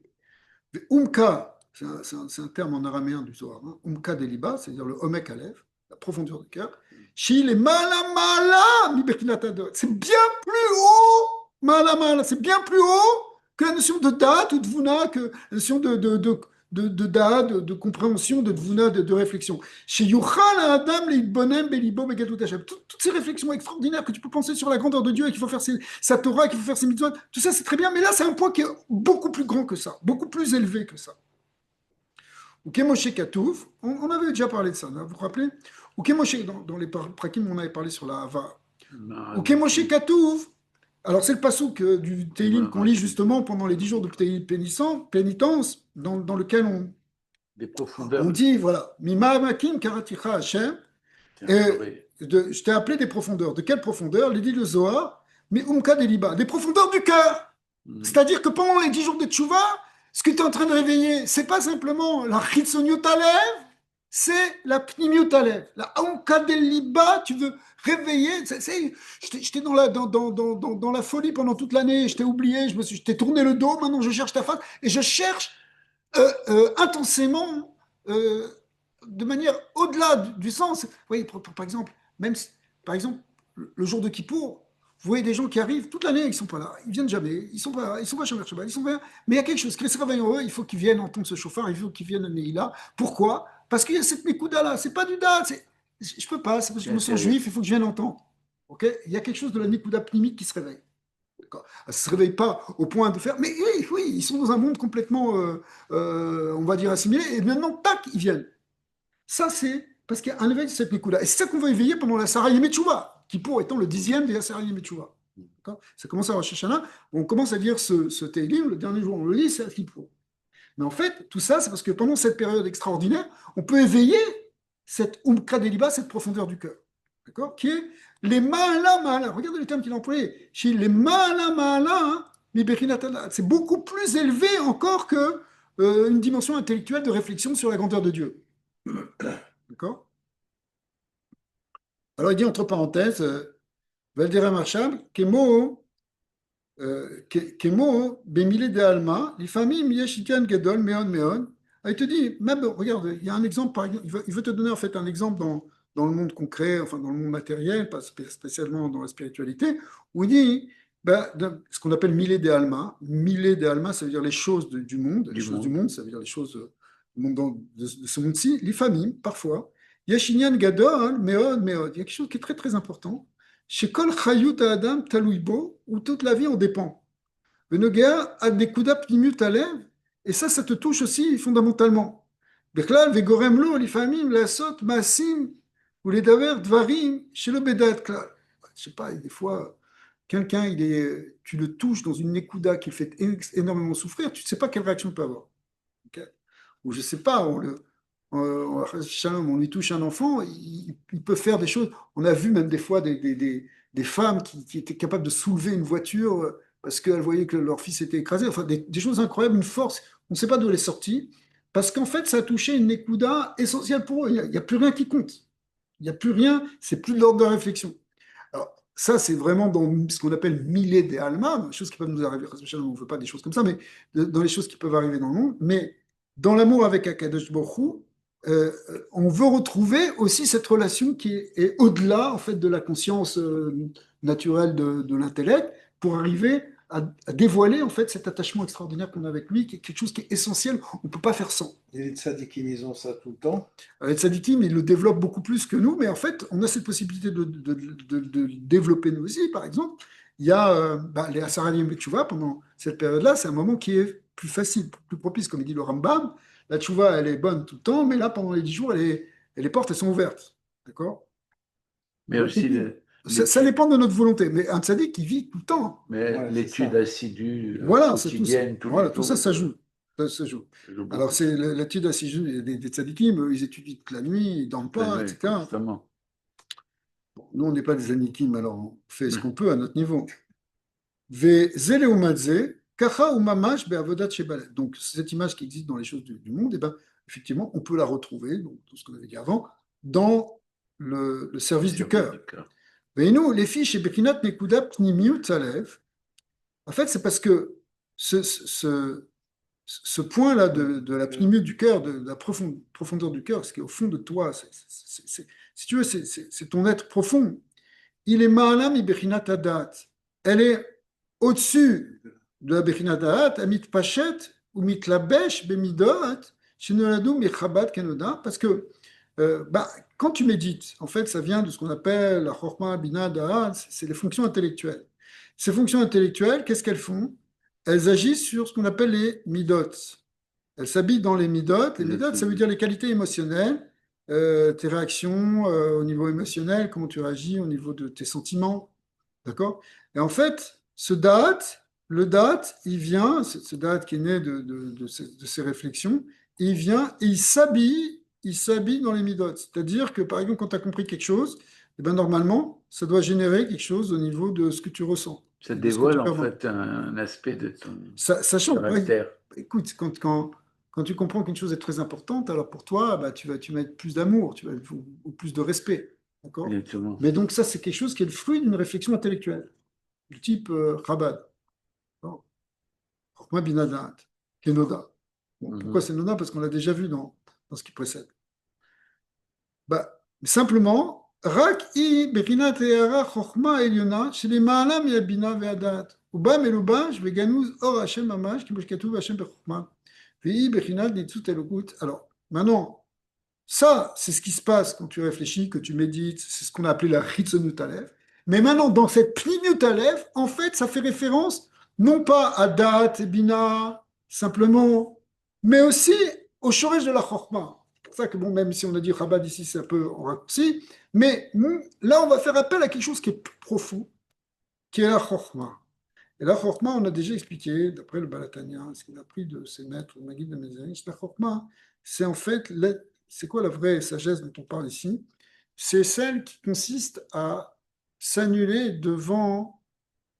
Umka, c'est un terme en araméen du Zohar. Hein. Umka deliba, c'est-à-dire le Omek Aleph, la profondeur du cœur. Shil est mala mala mi bechinatat. C'est bien plus haut, mala mala, c'est bien plus haut que la notion de date ou de vuna, que la notion de date, de compréhension, de vuna, de réflexion. Chez Yuchal Adam Leitbonem Belibo Megadut Hashem. Toutes ces réflexions extraordinaires que tu peux penser sur la grandeur de Dieu et qu'il faut faire sa Torah, qu'il faut faire ses mitzvot, tout ça c'est très bien, mais là c'est un point qui est beaucoup plus grand que ça, beaucoup plus élevé que ça. Ou Kemoshe Katouf, on avait déjà parlé de ça, vous vous rappelez? Ou Kemoshe, dans les prakim, on avait parlé sur la Hava. Ou Kemoshe Katouf, alors c'est le passouk du Teilim qu'on lit justement pendant les 10 jours de pénitence, dans lequel des profondeurs. On dit, voilà, Mima Makim Karaticha Hashem, je t'ai appelé des profondeurs. De quelle profondeur? Il dit le Zohar, mais Umka Deliba, des profondeurs du cœur. C'est-à-dire que pendant les 10 jours de Tchouva, ce que tu es en train de réveiller, c'est pas simplement la Chitsoniut Alev, c'est la Pnimiut Alev. La Umka Deliba, tu veux réveiller. J'étais dans la folie pendant toute l'année, je t'ai oublié, je t'ai tourné le dos, maintenant je cherche ta face, et je cherche intensément, de manière au-delà du sens. Vous voyez, par exemple, par exemple, le jour de Kippour, vous voyez des gens qui arrivent toute l'année, ils ne sont pas là, ils viennent jamais, ils sont pas Shomer Shabbat, ils sont pas, mais il y a quelque chose qui se réveille en eux, il faut qu'ils viennent entendre ce chauffard, il faut qu'ils viennent à Neila. Pourquoi? Parce qu'il y a cette Nekuda là, c'est pas du date, je peux pas, c'est parce que je me sens juif, il faut que je vienne entendre. Okay, il y a quelque chose de la Nekuda pnimique qui se réveille. Ça ne se réveille pas au point de faire. Mais oui, oui, ils sont dans un monde complètement, on va dire, assimilé. Et maintenant, tac, ils viennent. Ça, c'est parce qu'il y a un éveil de cette Nikuda. Et c'est ça qu'on va éveiller pendant la Sarah Yemetshuva, qui pour étant le 10e de la Sarah Yemetshuva. Ça commence à Rosh Hashanah. On commence à dire ce Teilim, le dernier jour, on le lit, c'est à Kippour. Mais en fait, tout ça, c'est parce que pendant cette période extraordinaire, on peut éveiller cette Umka Deliba, cette profondeur du cœur. D'accord? Qui est les mala mala. Regardez le terme qu'il a employé. Chez les mala mala, c'est beaucoup plus élevé encore que une dimension intellectuelle de réflexion sur la grandeur de Dieu. D'accord? Alors il dit entre parenthèses, Valdera Marsham, Kemo, Bemile de Alma, les familles Mieshitian Gadol, Meon, Meon. Il te dit, même, regarde, il y a un exemple, par exemple, il veut te donner en fait un exemple dans le monde concret, enfin dans le monde matériel, pas spécialement dans la spiritualité, où il dit ce qu'on appelle Milé de Alma. Milé de Alma, ça veut dire les choses du monde. Les choses du monde, ça veut dire les choses du monde de ce monde-ci. Les familles, parfois. Yashinyan Gadol, Meod, Meod. Il y a quelque chose qui est très très important. Chez Kol Chayut Adam Talouibo, où toute la vie en dépend. Venogea a des kuda pnimut alev, et ça te touche aussi fondamentalement. Bechlal vegorem lo lifamim lasot maasim ou les daver dvarim chez le bedat klal. Je sais pas, des fois, quelqu'un, tu le touches dans une nekuda qui le fait énormément souffrir, tu ne sais pas quelle réaction il peut avoir. Ok. Ou je ne sais pas, on lui touche un enfant, il peut faire des choses. On a vu même des fois des femmes qui étaient capables de soulever une voiture parce qu'elles voyaient que leur fils était écrasé. Enfin, des choses incroyables, une force. On ne sait pas d'où elle est sortie. Parce qu'en fait, ça a touché une nekuda essentielle pour eux. Il n'y a plus rien qui compte. Il n'y a plus rien, c'est plus de l'ordre de la réflexion. Alors, ça, c'est vraiment dans ce qu'on appelle millet des Alma, des choses qui peuvent nous arriver. On ne veut pas des choses comme ça, mais dans les choses qui peuvent arriver dans le monde. Mais dans l'amour avec Akadosh Baruch Hu, on veut retrouver aussi cette relation qui est au-delà en fait de la conscience naturelle de l'intellect pour arriver à dévoiler en fait cet attachement extraordinaire qu'on a avec lui, qui est quelque chose qui est essentiel, on ne peut pas faire sans. Et les tzadikim, ils ont ça tout le temps. Les tzadikim, ils le développent beaucoup plus que nous, mais en fait, on a cette possibilité de le développer nous aussi. Par exemple, il y a les Asaranim Tchouva, pendant cette période-là, c'est un moment qui est plus facile, plus propice, comme dit le Rambam. La Tchouva, elle est bonne tout le temps, mais là, pendant les 10 jours, les portes, elles sont ouvertes. D'accord? Mais aussi Ça dépend de notre volonté, mais un tzadik, il vit tout le temps. mais Ouais, c'est l'étude ça. assidue, Voilà, c'est tout ça. quotidienne, tous les Voilà, tout jours, ça joue. Ça joue. ça joue Alors, beaucoup. c'est l'étude assise des tzadikim, ils étudient toute la nuit, ils ne dorment pas, Ouais, etc. constamment. Nous, on n'est pas des anikim, alors on fait ce qu'on peut à notre niveau. Ve ou madze, kacha ou mamash be'avodat shebalet. Donc, cette image qui existe dans les choses du monde, eh ben, effectivement, on peut la retrouver, donc, tout ce qu'on avait dit avant, dans le service du cœur. Mais nous, les fiches et Bekinat Nekuda Pnimiut Salev, en fait, c'est parce que ce point-là de la pnimiut du cœur, de la profondeur du cœur, ce qui est au fond de toi, si tu veux, c'est ton être profond. Il est ma'alam i bechinat hadat. Elle est au-dessus de la bechinat hadat, amit pachet ou mitlabesh bemidot, shinoladu michabad kenoda, parce que quand tu médites, en fait, ça vient de ce qu'on appelle la chorma bina da'at, c'est les fonctions intellectuelles. Ces fonctions intellectuelles, qu'est-ce qu'elles font? Elles agissent sur ce qu'on appelle les midot. Elles s'habillent dans les midot. Les midot, ça veut dire les qualités émotionnelles, tes réactions au niveau émotionnel, comment tu réagis au niveau de tes sentiments. D'accord? Et en fait, le da'at, il vient, ce da'at qui est né de ces réflexions, il vient et il s'habille dans les midot. C'est-à-dire que, par exemple, quand tu as compris quelque chose, eh ben, normalement, ça doit générer quelque chose au niveau de ce que tu ressens. Ça De ce que tu dévoile en perçois. fait un aspect de ton Ça change. Ouais. caractère. Écoute, quand tu comprends qu'une chose est très importante, alors pour toi, bah, tu vas mettre plus d'amour, ou plus de respect. D'accord? Exactement. Mais donc ça, c'est quelque chose qui est le fruit d'une réflexion intellectuelle, du type Chabad. Chokhmah binadat, Kenoda. Bon, pourquoi c'est Noda? Parce qu'on l'a déjà vu dans ce qui précède. Bah, simplement, Rak i bechinat e'ara chokhmah elyona shelema'ala mi'abina ve'adat. Uba melubash ve'ganuz or Hashem mamash ki katuv Hashem bechokhmah. Ve'i bechinat nitzut elokut. Alors, maintenant, ça, c'est ce qui se passe quand tu réfléchis, que tu médites, c'est ce qu'on a appelé la Chitzonut Aleph. Mais maintenant, dans cette Pnimiut Aleph, en fait, ça fait référence non pas à Dat et Bina, simplement, mais aussi au Shoresh de la Chorma. C'est pour ça que, bon, même si on a dit Chabad ici, c'est un peu en raccourci, mais là, on va faire appel à quelque chose qui est plus profond, qui est la Chorma. Et la Chorma, on a déjà expliqué, d'après le Balatania, ce qu'il a pris de ses maîtres, le Maguid de Mézanish, la Chorma, c'est en fait, c'est quoi la vraie sagesse dont on parle ici? C'est celle qui consiste à s'annuler devant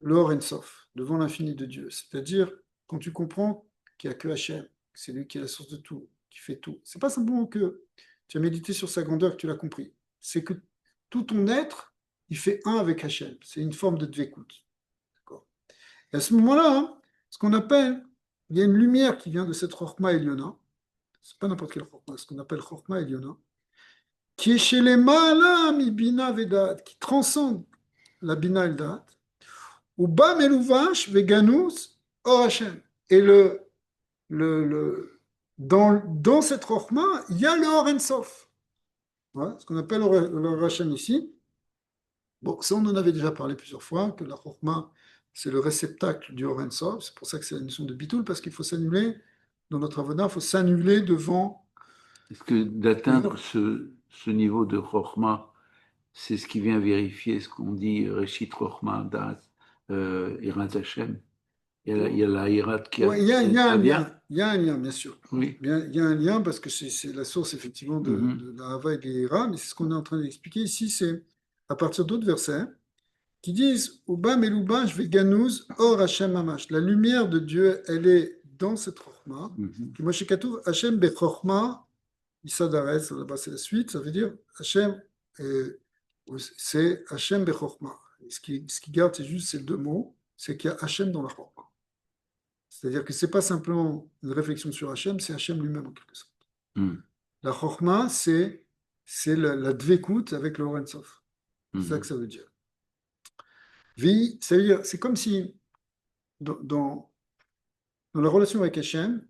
le Or Ensof, devant l'infini de Dieu. C'est-à-dire, quand tu comprends qu'il n'y a que Hachem, que c'est lui qui est la source de tout, qui fait tout. C'est pas simplement que tu as médité sur sa grandeur, que tu l'as compris. C'est que tout ton être, il fait un avec Hachem. C'est une forme de dvékout. Et à ce moment-là, hein, ce qu'on appelle, il y a une lumière qui vient de cette Chorma Eliona, c'est pas n'importe quelle Chorma, ce qu'on appelle Chorma Eliona, qui est chez les Ma'alam Bina Vedat, qui transcende la Bina et le Dat, ou Ba Meluvash Veganus Or Hashem. Et dans cette Chorma, il y a le Or Ensof. Voilà, ce qu'on appelle le Or Hashem ici. Bon, ça, on en avait déjà parlé plusieurs fois, que la Chorma, c'est le réceptacle du Or Ensof. C'est pour ça que c'est la notion de bitoul, parce qu'il faut s'annuler, dans notre avoda, il faut s'annuler devant. Est-ce que d'atteindre ce niveau de Chokhmah, c'est ce qui vient vérifier ce qu'on dit Reshit Chokhmah Das, Hirat Hashem. Il y a la Hirat qui Ouais, il y a un vient. lien, il y a un lien, bien sûr. Oui. Il y a un lien parce que c'est la source effectivement Mhm. de la Hava et des Hira, mais c'est ce qu'on est en train d'expliquer ici, c'est à partir d'autres versets qui disent Ubam et Luba, je vais ganouz, or Hashem Mamash. La lumière de Dieu, elle est dans cette Chokhmah. Mhm. Qui Moshe Katouf, Hashem Bechokhmah, Issa Dares, là-bas c'est la suite, ça veut dire Hashem, c'est Hashem Bechokhmah. Ce qui garde, c'est juste ces deux mots, c'est qu'il y a Hashem dans la Chokhmah. C'est-à-dire que ce n'est pas simplement une réflexion sur Hachem, c'est Hachem lui-même en quelque sorte. Mhm. La Chokhmah, c'est la dvekout avec le Oren Sof. C'est ça Mhm. que ça veut dire. Vi, ça veut dire, c'est comme si dans la relation avec Hachem,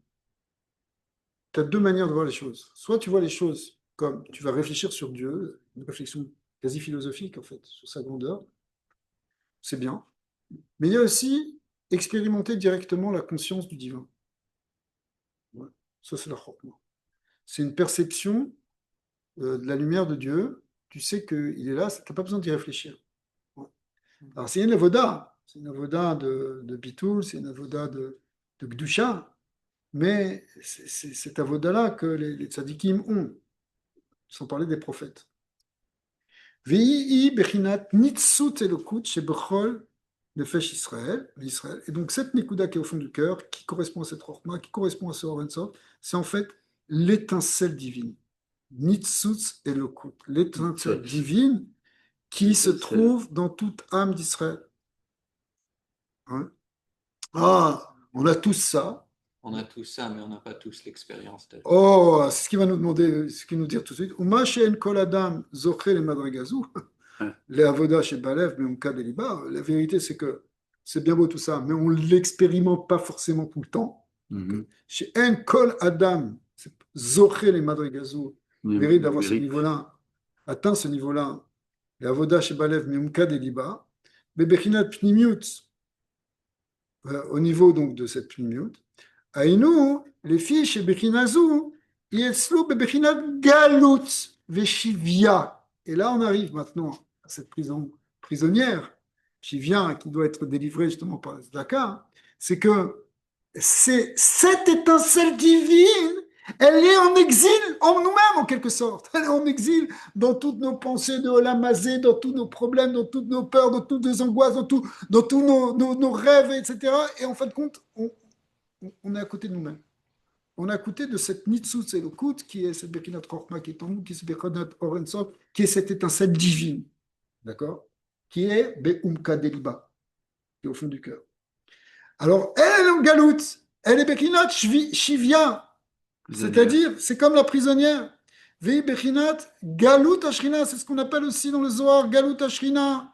tu as deux manières de voir les choses. Soit tu vois les choses comme tu vas réfléchir sur Dieu, une réflexion quasi philosophique en fait, sur sa grandeur, c'est bien. Mais il y a aussi expérimenter directement la conscience du divin. Ouais. Ça, c'est la Chokhmah. C'est une perception de la lumière de Dieu, tu sais qu'il est là, tu n'as pas besoin d'y réfléchir. Ouais. Alors, c'est une avoda de Bitoul, c'est une avoda de Gdusha, mais c'est cette avoda-là que les tzadikim ont, sans parler des prophètes. Vei bechinat nitzut elokut shebechol nefesh Israël. Et donc, cette nikuda qui est au fond du cœur, qui correspond à cette rochma, qui correspond à ce Orensor, c'est en fait l'étincelle divine. Nitzutz Elokut, l'étincelle divine qui se trouve dans toute âme d'Israël. Hein? Ah, on a tous ça. On a tous ça, mais on n'a pas tous l'expérience de... Oh, c'est ce qu'il va nous demander, ce qu'il nous dire tout de suite. Uma she'en kol adam zocher le madragazou, le avoda chez Balev, mais Umka Deliba. La vérité, c'est que c'est bien beau tout ça, mais on ne l'expérimente pas forcément tout le temps. Chez en kol adam zocher le madragazou, mérite d'avoir ce niveau-là, atteint ce niveau-là. L'avoda chez Balev, mais Umka Deliba. Mais Bechinat Pnimiut, au niveau donc de cette Pnimiut, Aïnou, les filles chez Bechinazou, Yetzlou Bechinat Galut Veshivia. Et là, on arrive maintenant à cette prisonnière, Shivia, qui doit être délivrée justement par le Zdaka. C'est que c'est cette étincelle divine, elle est en exil en nous-mêmes en quelque sorte. Elle est en exil dans toutes nos pensées de Olamazé, dans tous nos problèmes, dans toutes nos peurs, dans toutes nos angoisses, dans tous nos rêves, etc. Et en fin de compte, on est à côté de nous-mêmes. On est à côté de cette Nitzut Elokut, qui est cette Bekinat Chokhmah qui est en nous, qui est cette Bekinat Orensov, qui est cette étincelle divine, d'accord, qui est Be'umka Deliba, qui est au fond du cœur. Alors, elle est en Galout, elle est Bekinat Shivia, c'est-à-dire, c'est comme la prisonnière. Vei Bekinat Galout Ashrina, c'est ce qu'on appelle aussi dans le Zohar Galout Ashrina.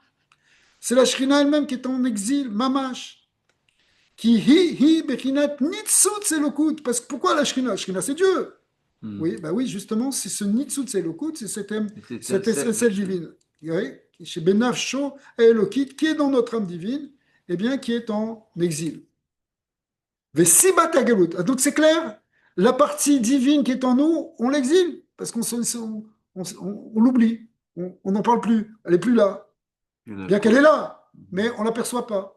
C'est la Shrina elle-même qui est en exil, Mamash. Qui hi bechinat nitzut elokut, parce que pourquoi la Shrina? Shrina c'est Dieu. Oui, bah oui, justement, c'est ce nitzut elokut, c'est cette étincelle divine. Oui, chez Benav Sho Elokit, qui est dans notre âme divine, et bien qui est en exil. Vesibat galut. Donc c'est clair, la partie divine qui est en nous, on l'exile, parce qu'on l'oublie, on n'en parle plus, elle n'est plus là. Bien qu'elle est là, mais on ne l'aperçoit pas.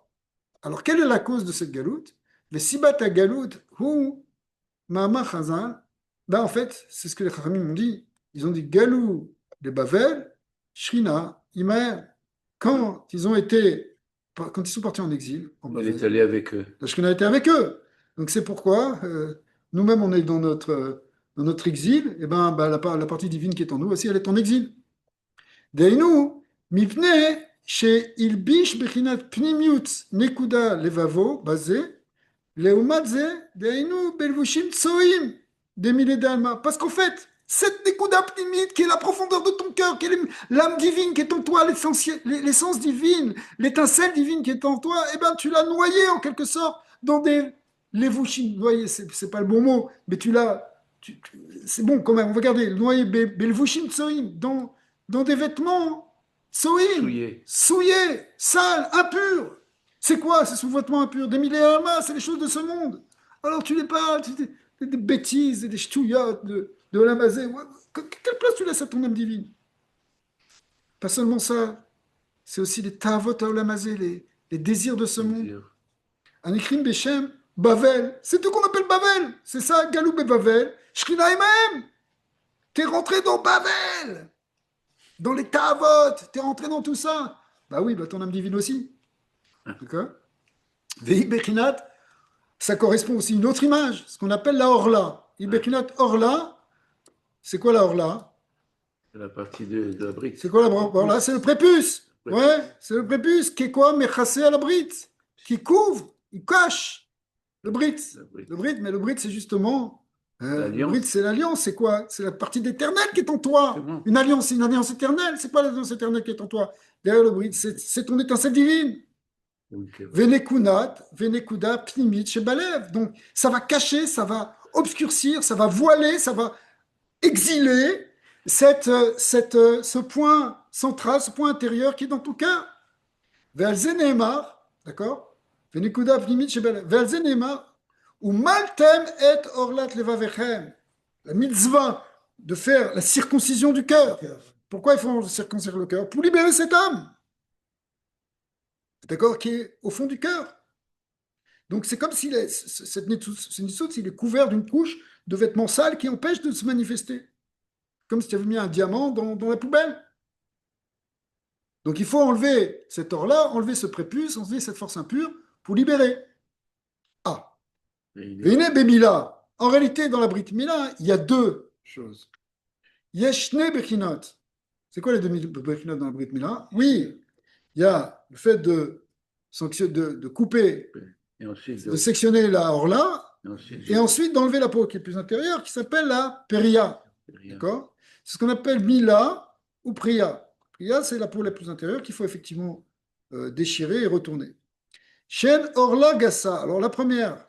Alors, quelle est la cause de cette galoute? Le sibata galoute, ou Mahama Chazal, ben en fait, c'est ce que les Chachamim ont dit. Ils ont dit galou de Bavel, Shrina, Imaer. Quand ils sont partis en exil, en Bavel, il est allé avec eux. La Shrina était avec eux. Donc, c'est pourquoi nous-mêmes, on est dans notre exil, et ben, la partie divine qui est en nous aussi, elle est en exil. Deinu, mipne, שהלביש בחינת פנימיות נקודה לבבו בזה, לעומת זה, דהיינו בלבושים צועים דמילי דלמה. Parce qu'en fait, cette nekuda pnimite qui est la profondeur de ton cœur, qui est l'âme divine qui est en toi, l'essence divine, l'étincelle divine qui est en toi, eh ben tu l'as noyée en quelque sorte dans des levushim. Vous voyez, c'est pas le bon mot, mais c'est bon quand même. Regardez, noyer belvushim tsoim dans des vêtements souillés, sales, impurs. C'est quoi ces sous-vêtements impurs? Des milliers d'almas, c'est les choses de ce monde. Alors tu les parles, des bêtises, des ch'touillottes de l'amazé. Quelle place tu laisses à ton âme divine? Pas seulement ça, c'est aussi les tavot à l'amazé, les désirs de ce monde. Dire. Anikrim Beshem, Bavel. C'est tout qu'on appelle Bavel. C'est ça, Galou Bavel. Shkina Emaem. T'es rentré dans Bavel. Dans les Tavot. T'es rentré dans tout ça. Bah oui, bah ton âme divine aussi. D'accord? Vei Bechinat, ça correspond aussi à une autre image, ce qu'on appelle la Orla. Bechinat Orla, c'est quoi la Orla? C'est la partie de la brique. C'est quoi la Orla? C'est le prépuce. Ouais, c'est le prépuce qui est quoi? Mechassé à la brite. Qui couvre, il cache le brit. La brique. Le brit, mais le brit, c'est justement. Le L'alliance. brit, c'est l'alliance. C'est quoi? C'est la partie d'éternel qui est en toi. C'est bon. Une alliance, c'est une alliance éternelle. C'est quoi l'alliance éternelle qui est en toi? Derrière le brit, c'est ton étincelle divine. Donc, Venekunat, Venekuda, Pnimit, Shebalev. Donc, ça va cacher, ça va obscurcir, ça va voiler, ça va exiler ce point central, ce point intérieur qui est dans ton cœur. Ve'alzenemar, d'accord? Venekuda, Pnimit, Shebalev. Ve'alzenemar, ou maltem et orlat levavechem. La mitzvah de faire la circoncision du cœur. Pourquoi il faut circoncire le cœur? Pour libérer cette âme. D'accord, qui est au fond du cœur. Donc c'est comme si ce nitsout, il est couvert d'une couche de vêtements sales qui empêchent de se manifester. Comme si tu avais mis un diamant dans la poubelle. Donc il faut enlever cet or-là, enlever ce prépuce, enlever cette force impure pour libérer. Ah, Vene Bemila. En réalité, dans la Brit Mila, il y a deux choses. Yeshne Bechinot. C'est quoi les deux Bechinot dans la Brit Mila? Oui, il y a le fait de couper, et ensuite, de sectionner la orla, ensuite, et ensuite d'enlever la peau qui est plus intérieure, qui s'appelle la peria. D'accord? C'est ce qu'on appelle mila ou priya. Priya, c'est la peau la plus intérieure qu'il faut effectivement déchirer et retourner. Shen orla gassa. Alors la première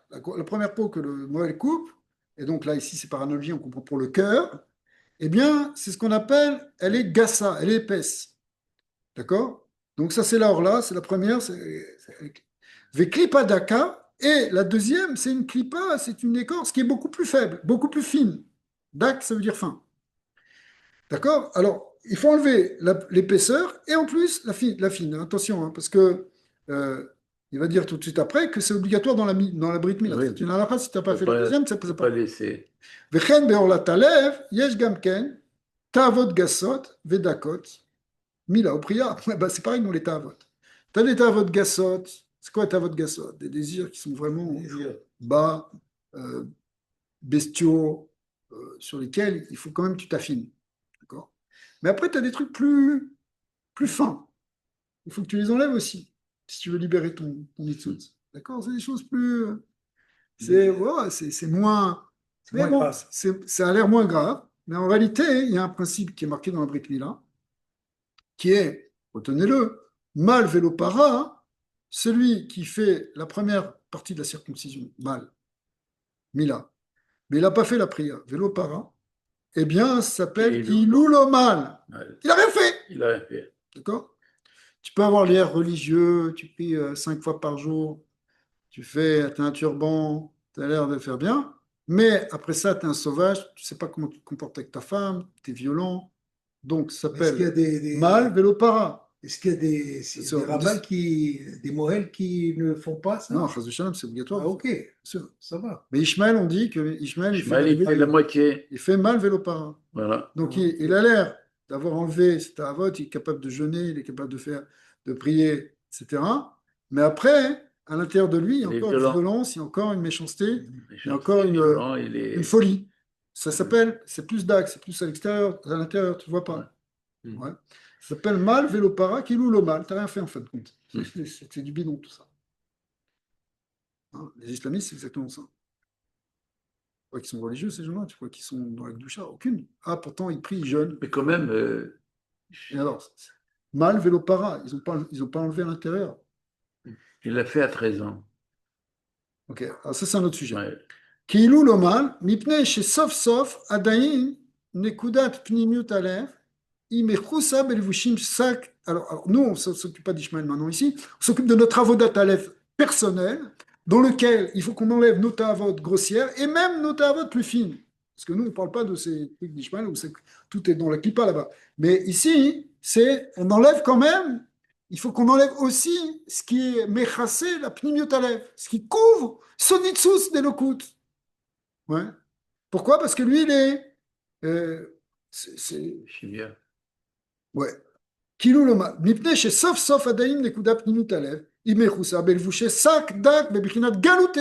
peau que le Moël coupe, et donc là ici c'est par analogie, on comprend pour le cœur, eh bien c'est ce qu'on appelle, elle est gassa, elle est épaisse. D'accord? Donc ça c'est la orla, c'est la première, c'est Veklipa daka, et la deuxième c'est une klipa, c'est une écorce qui est beaucoup plus faible, beaucoup plus fine. Dak ça veut dire fin. D'accord? Alors il faut enlever l'épaisseur et en plus la fine. Attention, hein, parce que il va dire tout de suite après que c'est obligatoire dans la Brit Mila. Oui. C'est une halakha, si tu n'as pas fait la deuxième, ça ne peut pas pas. laisser. Vechen beorla talev, yesh gamken, tavot gasot, vedakot, mila au priya. Bah, c'est pareil, nous les tavot. Tu as des tavot gasot. C'est quoi tavot gasot? Des désirs qui sont vraiment bas, bestiaux, sur lesquels il faut quand même que tu t'affines. D'accord? Mais après, tu as des trucs plus fins. Il faut que tu les enlèves aussi, si tu veux libérer ton nitsout. D'accord? C'est des choses plus. C'est moins. Mais moins bon, grave. ça a l'air moins grave. Mais en réalité, il y a un principe qui est marqué dans la Brit Mila, qui est, retenez-le, mal vélopara, celui qui fait la première partie de la circoncision, mal, Mila, mais il n'a pas fait la prière, vélopara, eh bien, ça s'appelle Iloulomal. Ouais. Il n'a rien fait. Il a fait. D'accord? Tu peux avoir l'air religieux, tu pries 5 fois par jour, tu as un turban, tu as l'air de faire bien, mais après ça, tu es un sauvage, tu ne sais pas comment tu te comportes avec ta femme, tu es violent. Donc, ça Est-ce qu'il y a s'appelle mal vélopara. Est-ce qu'il y a des rabbins des Moël qui ne font pas ça? Non, Chas de Shalom, c'est obligatoire. Ah, ok, Sûr. ça va. Mais Ishmael, on dit que Ishmael, Il fait la moitié. il fait mal vélopara. Voilà. Donc, il a l'air d'avoir enlevé cet avot, il est capable de jeûner, il est capable de prier, etc. Mais après, à l'intérieur de lui, il y a encore une violence, il y a encore une méchanceté, il y a encore une folie. Ça s'appelle, c'est plus d'axe, c'est plus à l'extérieur, à l'intérieur, tu ne vois pas. Ouais. Ça s'appelle mal vélopara qui loue le mal. Tu n'as rien fait en fin de compte. C'est du bidon tout ça. Hein, les islamistes, c'est exactement ça. Tu crois qu'ils sont religieux, ces gens-là? Tu crois qu'ils sont dans la Gdoucha? Aucune. Ah, pourtant, ils prient, ils jeûnent. Mais quand même. Et alors, mal vélopara, ils n'ont pas enlevé à l'intérieur. Il l'a fait à 13 ans. Ok, alors ça, c'est un autre sujet. Ouais. Kiilou lo mal, mipne chez sof adayin nekudat pnimiut alef imechousa belvushim sak. Alors, nous, on ne s'occupe pas d'Ishmael maintenant ici, on s'occupe de notre avodat alef personnel, dans lequel il faut qu'on enlève nos ta'avot grossières et même nos ta'avot plus fines. Parce que nous, on ne parle pas de ces trucs d'Ishmael où tout est dans la clipa là-bas. Mais ici, on enlève quand même il faut qu'on enlève aussi ce qui est mechassé, la pnimiut alev, ce qui couvre sonitsus delokut. Ouais. Pourquoi? Parce que lui, il est. Shivya. Ouais. Kilou loma. Mipne chez sauf sauf adaim nekuda pnimut alev, imechusa belvouché sak dak bebichinat galut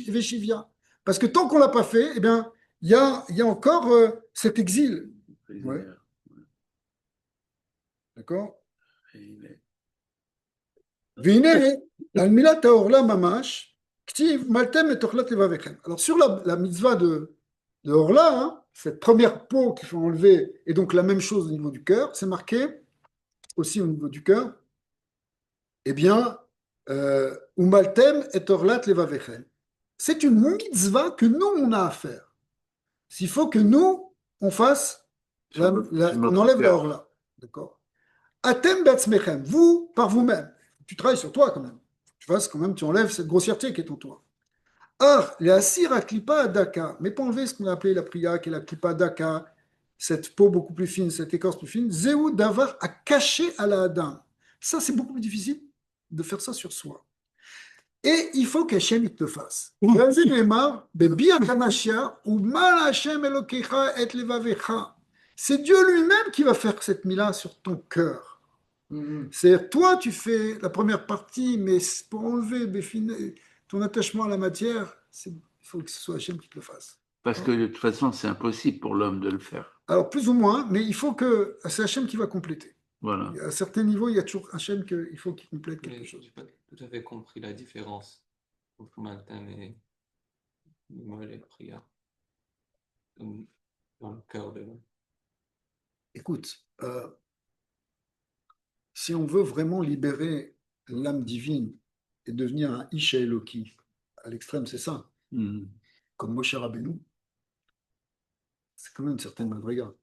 veshivia. Parce que tant qu'on l'a pas fait, eh bien, il y a encore cet exil. Ouais. D'accord? והנה, על מילת העורלה ממש, כתיב, מלתם את אוכלת לבביכם. Alors sur la mitzvah de Orla, hein, cette première peau qu'il faut enlever, et donc la même chose au niveau du cœur, c'est marqué aussi au niveau du cœur, eh bien, Umaltem et Orlat levavechem. C'est une mitzvah que nous, on a à faire. S'il faut que nous, on fasse, on enlève la Orla. D'accord? Atem be'atzmechem, vous, par vous-même. Tu travailles sur toi quand même. Tu fasses quand même, tu enlèves cette grossièreté qui est en toi. Or, les asir à klipa adaka, mais pas enlever ce qu'on a appelé la priya, qui est la klipa adaka, cette peau beaucoup plus fine, cette écorce plus fine, zéou d'avoir à cacher à la adam. Ça, c'est beaucoup plus difficile de faire ça sur soi. Et il faut qu'Hachem il te le fasse. C'est Dieu lui-même qui va faire cette mila sur ton cœur. C'est-à-dire, toi, tu fais la première partie, mais pour enlever ton attachement à la matière, il faut que ce soit Hachem qui te le fasse. Parce que de toute façon, c'est impossible pour l'homme de le faire. Alors, plus ou moins, mais il faut que c'est Hachem qui va compléter. Voilà. À certains niveaux, il y a toujours Hachem qu'il faut qu'il complète quelque Mais chose. j'ai pas tout à fait compris la différence entre Maltem et Moël et Priya dans le cœur de l'homme. Écoute, si on veut vraiment libérer l'âme divine et devenir un Isha Eloki, à l'extrême, c'est ça, comme Moshe Rabbeinu, c'est quand même une certaine madriga.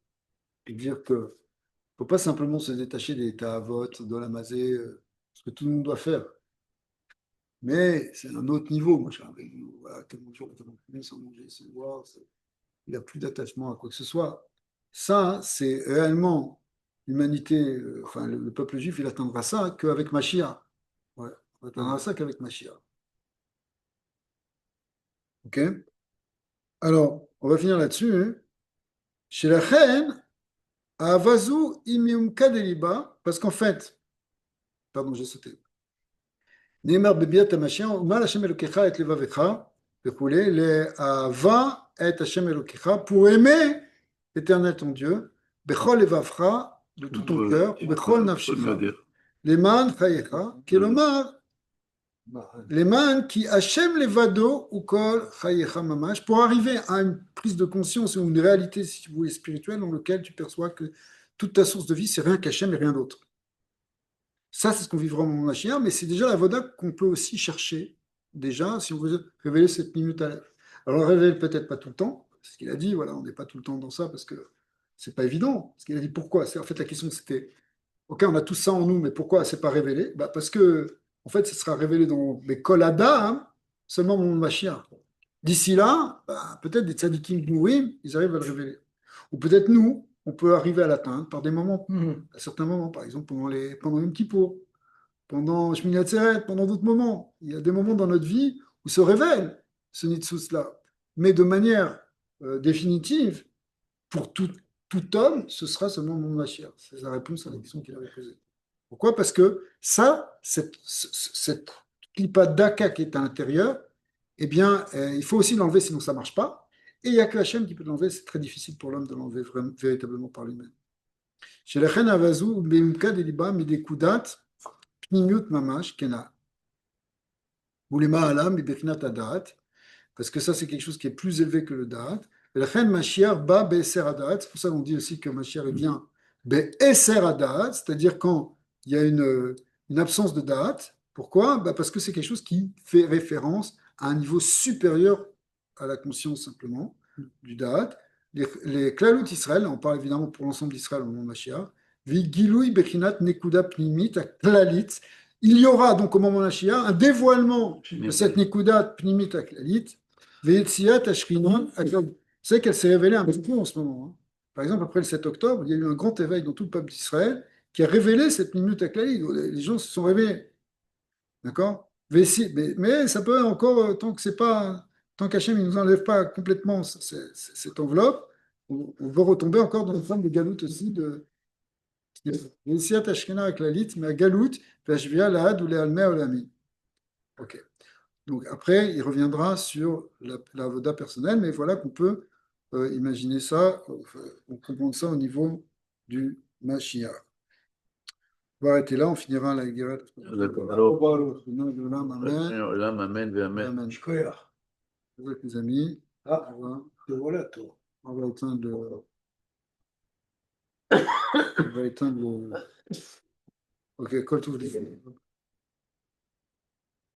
Et dire que ne faut pas simplement se détacher des ta'avot, de la mazé, ce que tout le monde doit faire. Mais c'est un autre niveau, Moshe Rabbeinu. Voilà, tellement jours, tellement plus, sans manger, sans boire, il n'a plus d'attachement à quoi que ce soit. Ça, c'est réellement l'humanité, enfin le peuple juif, il atteindra ça qu'avec Mashiach. Ouais, on atteindra ça qu'avec Mashiach. Ok? Alors, on va finir là-dessus. Hein. Chez la reine, à Avazu imiumka deliba, parce qu'en fait, pardon, j'ai sauté. Neymar bebiat Mashiach, mal Hashem Elokecha et levavecha, וכולי, לאהבה את השם אלוקיך, pour aimer l'éternel ton Dieu, bechol levavcha, de tout ton cœur, bechol nafshecha, leman chayecha, kelomar, leman ki Hashem levado ou kol chayecha mamash, pour arriver à une prise de conscience ou une réalité, si vous voulez, spirituelle, dans laquelle tu perçois que toute ta source de vie, c'est rien qu'Hachem et rien d'autre. Ça, c'est ce qu'on vit vraiment en Mashiach, mais c'est déjà la voda qu'on peut aussi chercher, déjà, si on veut révéler cette minute à l'heure. Alors, on ne révèle peut-être pas tout le temps, ce qu'il a dit, voilà, on n'est pas tout le temps dans ça, parce que c'est pas évident. Ce qu'il a dit, pourquoi? En fait, la question, c'était, ok, on a tout ça en nous, mais pourquoi c'est pas révélé? Parce que, en fait, ce sera révélé dans les Kolada, hein, seulement dans le Mashiach. D'ici là, peut-être des tzadikim mourim, ils arrivent à le révéler. Ou peut-être nous, on peut arriver à l'atteindre par des moments, à certains moments, par exemple pendant Yom Kippour, pendant Shmini Atzeret, pendant d'autres moments. Il y a des moments dans notre vie où se révèle ce nitsus-là. Mais de manière définitive, pour tout homme, ce sera seulement mon Mashiach. C'est la réponse à la question qu'il avait posée. Pourquoi? Parce que ça, cette clipa d'aka qui est à l'intérieur, eh bien, il faut aussi l'enlever, sinon ça ne marche pas. Et il n'y a que Hachem qui peut l'enlever, c'est très difficile pour l'homme de l'enlever véritablement par lui-même. Chez la reine Avazu, Beimka Deliba, Midekudat, Pnimiut Mamash, Kena. Boulema Alam, Bibechinat Adat, parce que ça, c'est quelque chose qui est plus élevé que le Da'at. Et la reine Mashiach, Ba Be'eser Adat, c'est pour ça qu'on dit aussi que Mashiach vient Be'eser Adat, c'est-à-dire quand il y a une absence de Da'at. Pourquoi? Parce que c'est quelque chose qui fait référence à un niveau supérieur à la conscience simplement du Da'at. Les Klalut Israël, on parle évidemment pour l'ensemble d'Israël au moment de Mashiach, Vigiloui Bechinat Nekuda Pnimit Klalit. Il y aura donc au moment de Mashiach un dévoilement de cette Nekuda Pnimit Klalit, Veitziat Ashrinon. Vous savez qu'elle s'est révélée un petit peu en ce moment. Hein. Par exemple, après le 7 octobre, il y a eu un grand éveil dans tout le peuple d'Israël qui a révélé cette minute Aklali. Les gens se sont réveillés. D'accord? Mais ça peut encore, tant qu'Hachem ne nous enlève pas complètement cette enveloppe, on veut retomber encore dans une forme de galoute aussi, de Yessiat Ashkena Aklalit, mais à galoute, Vashvia Lahad ou Lealmer Olami. Ok. Donc après, il reviendra sur la voda personnelle, mais voilà qu'on peut imaginer ça, on comprend ça au niveau du Mashiach. On va arrêter là, on finira la guerre. D'accord. Alors, Amen. Olam, Amen, Amen. Amen. Shkoyach. Avec les amis, Ah, te voilà, toi. on va éteindre le. On va éteindre le. Ok, call to the.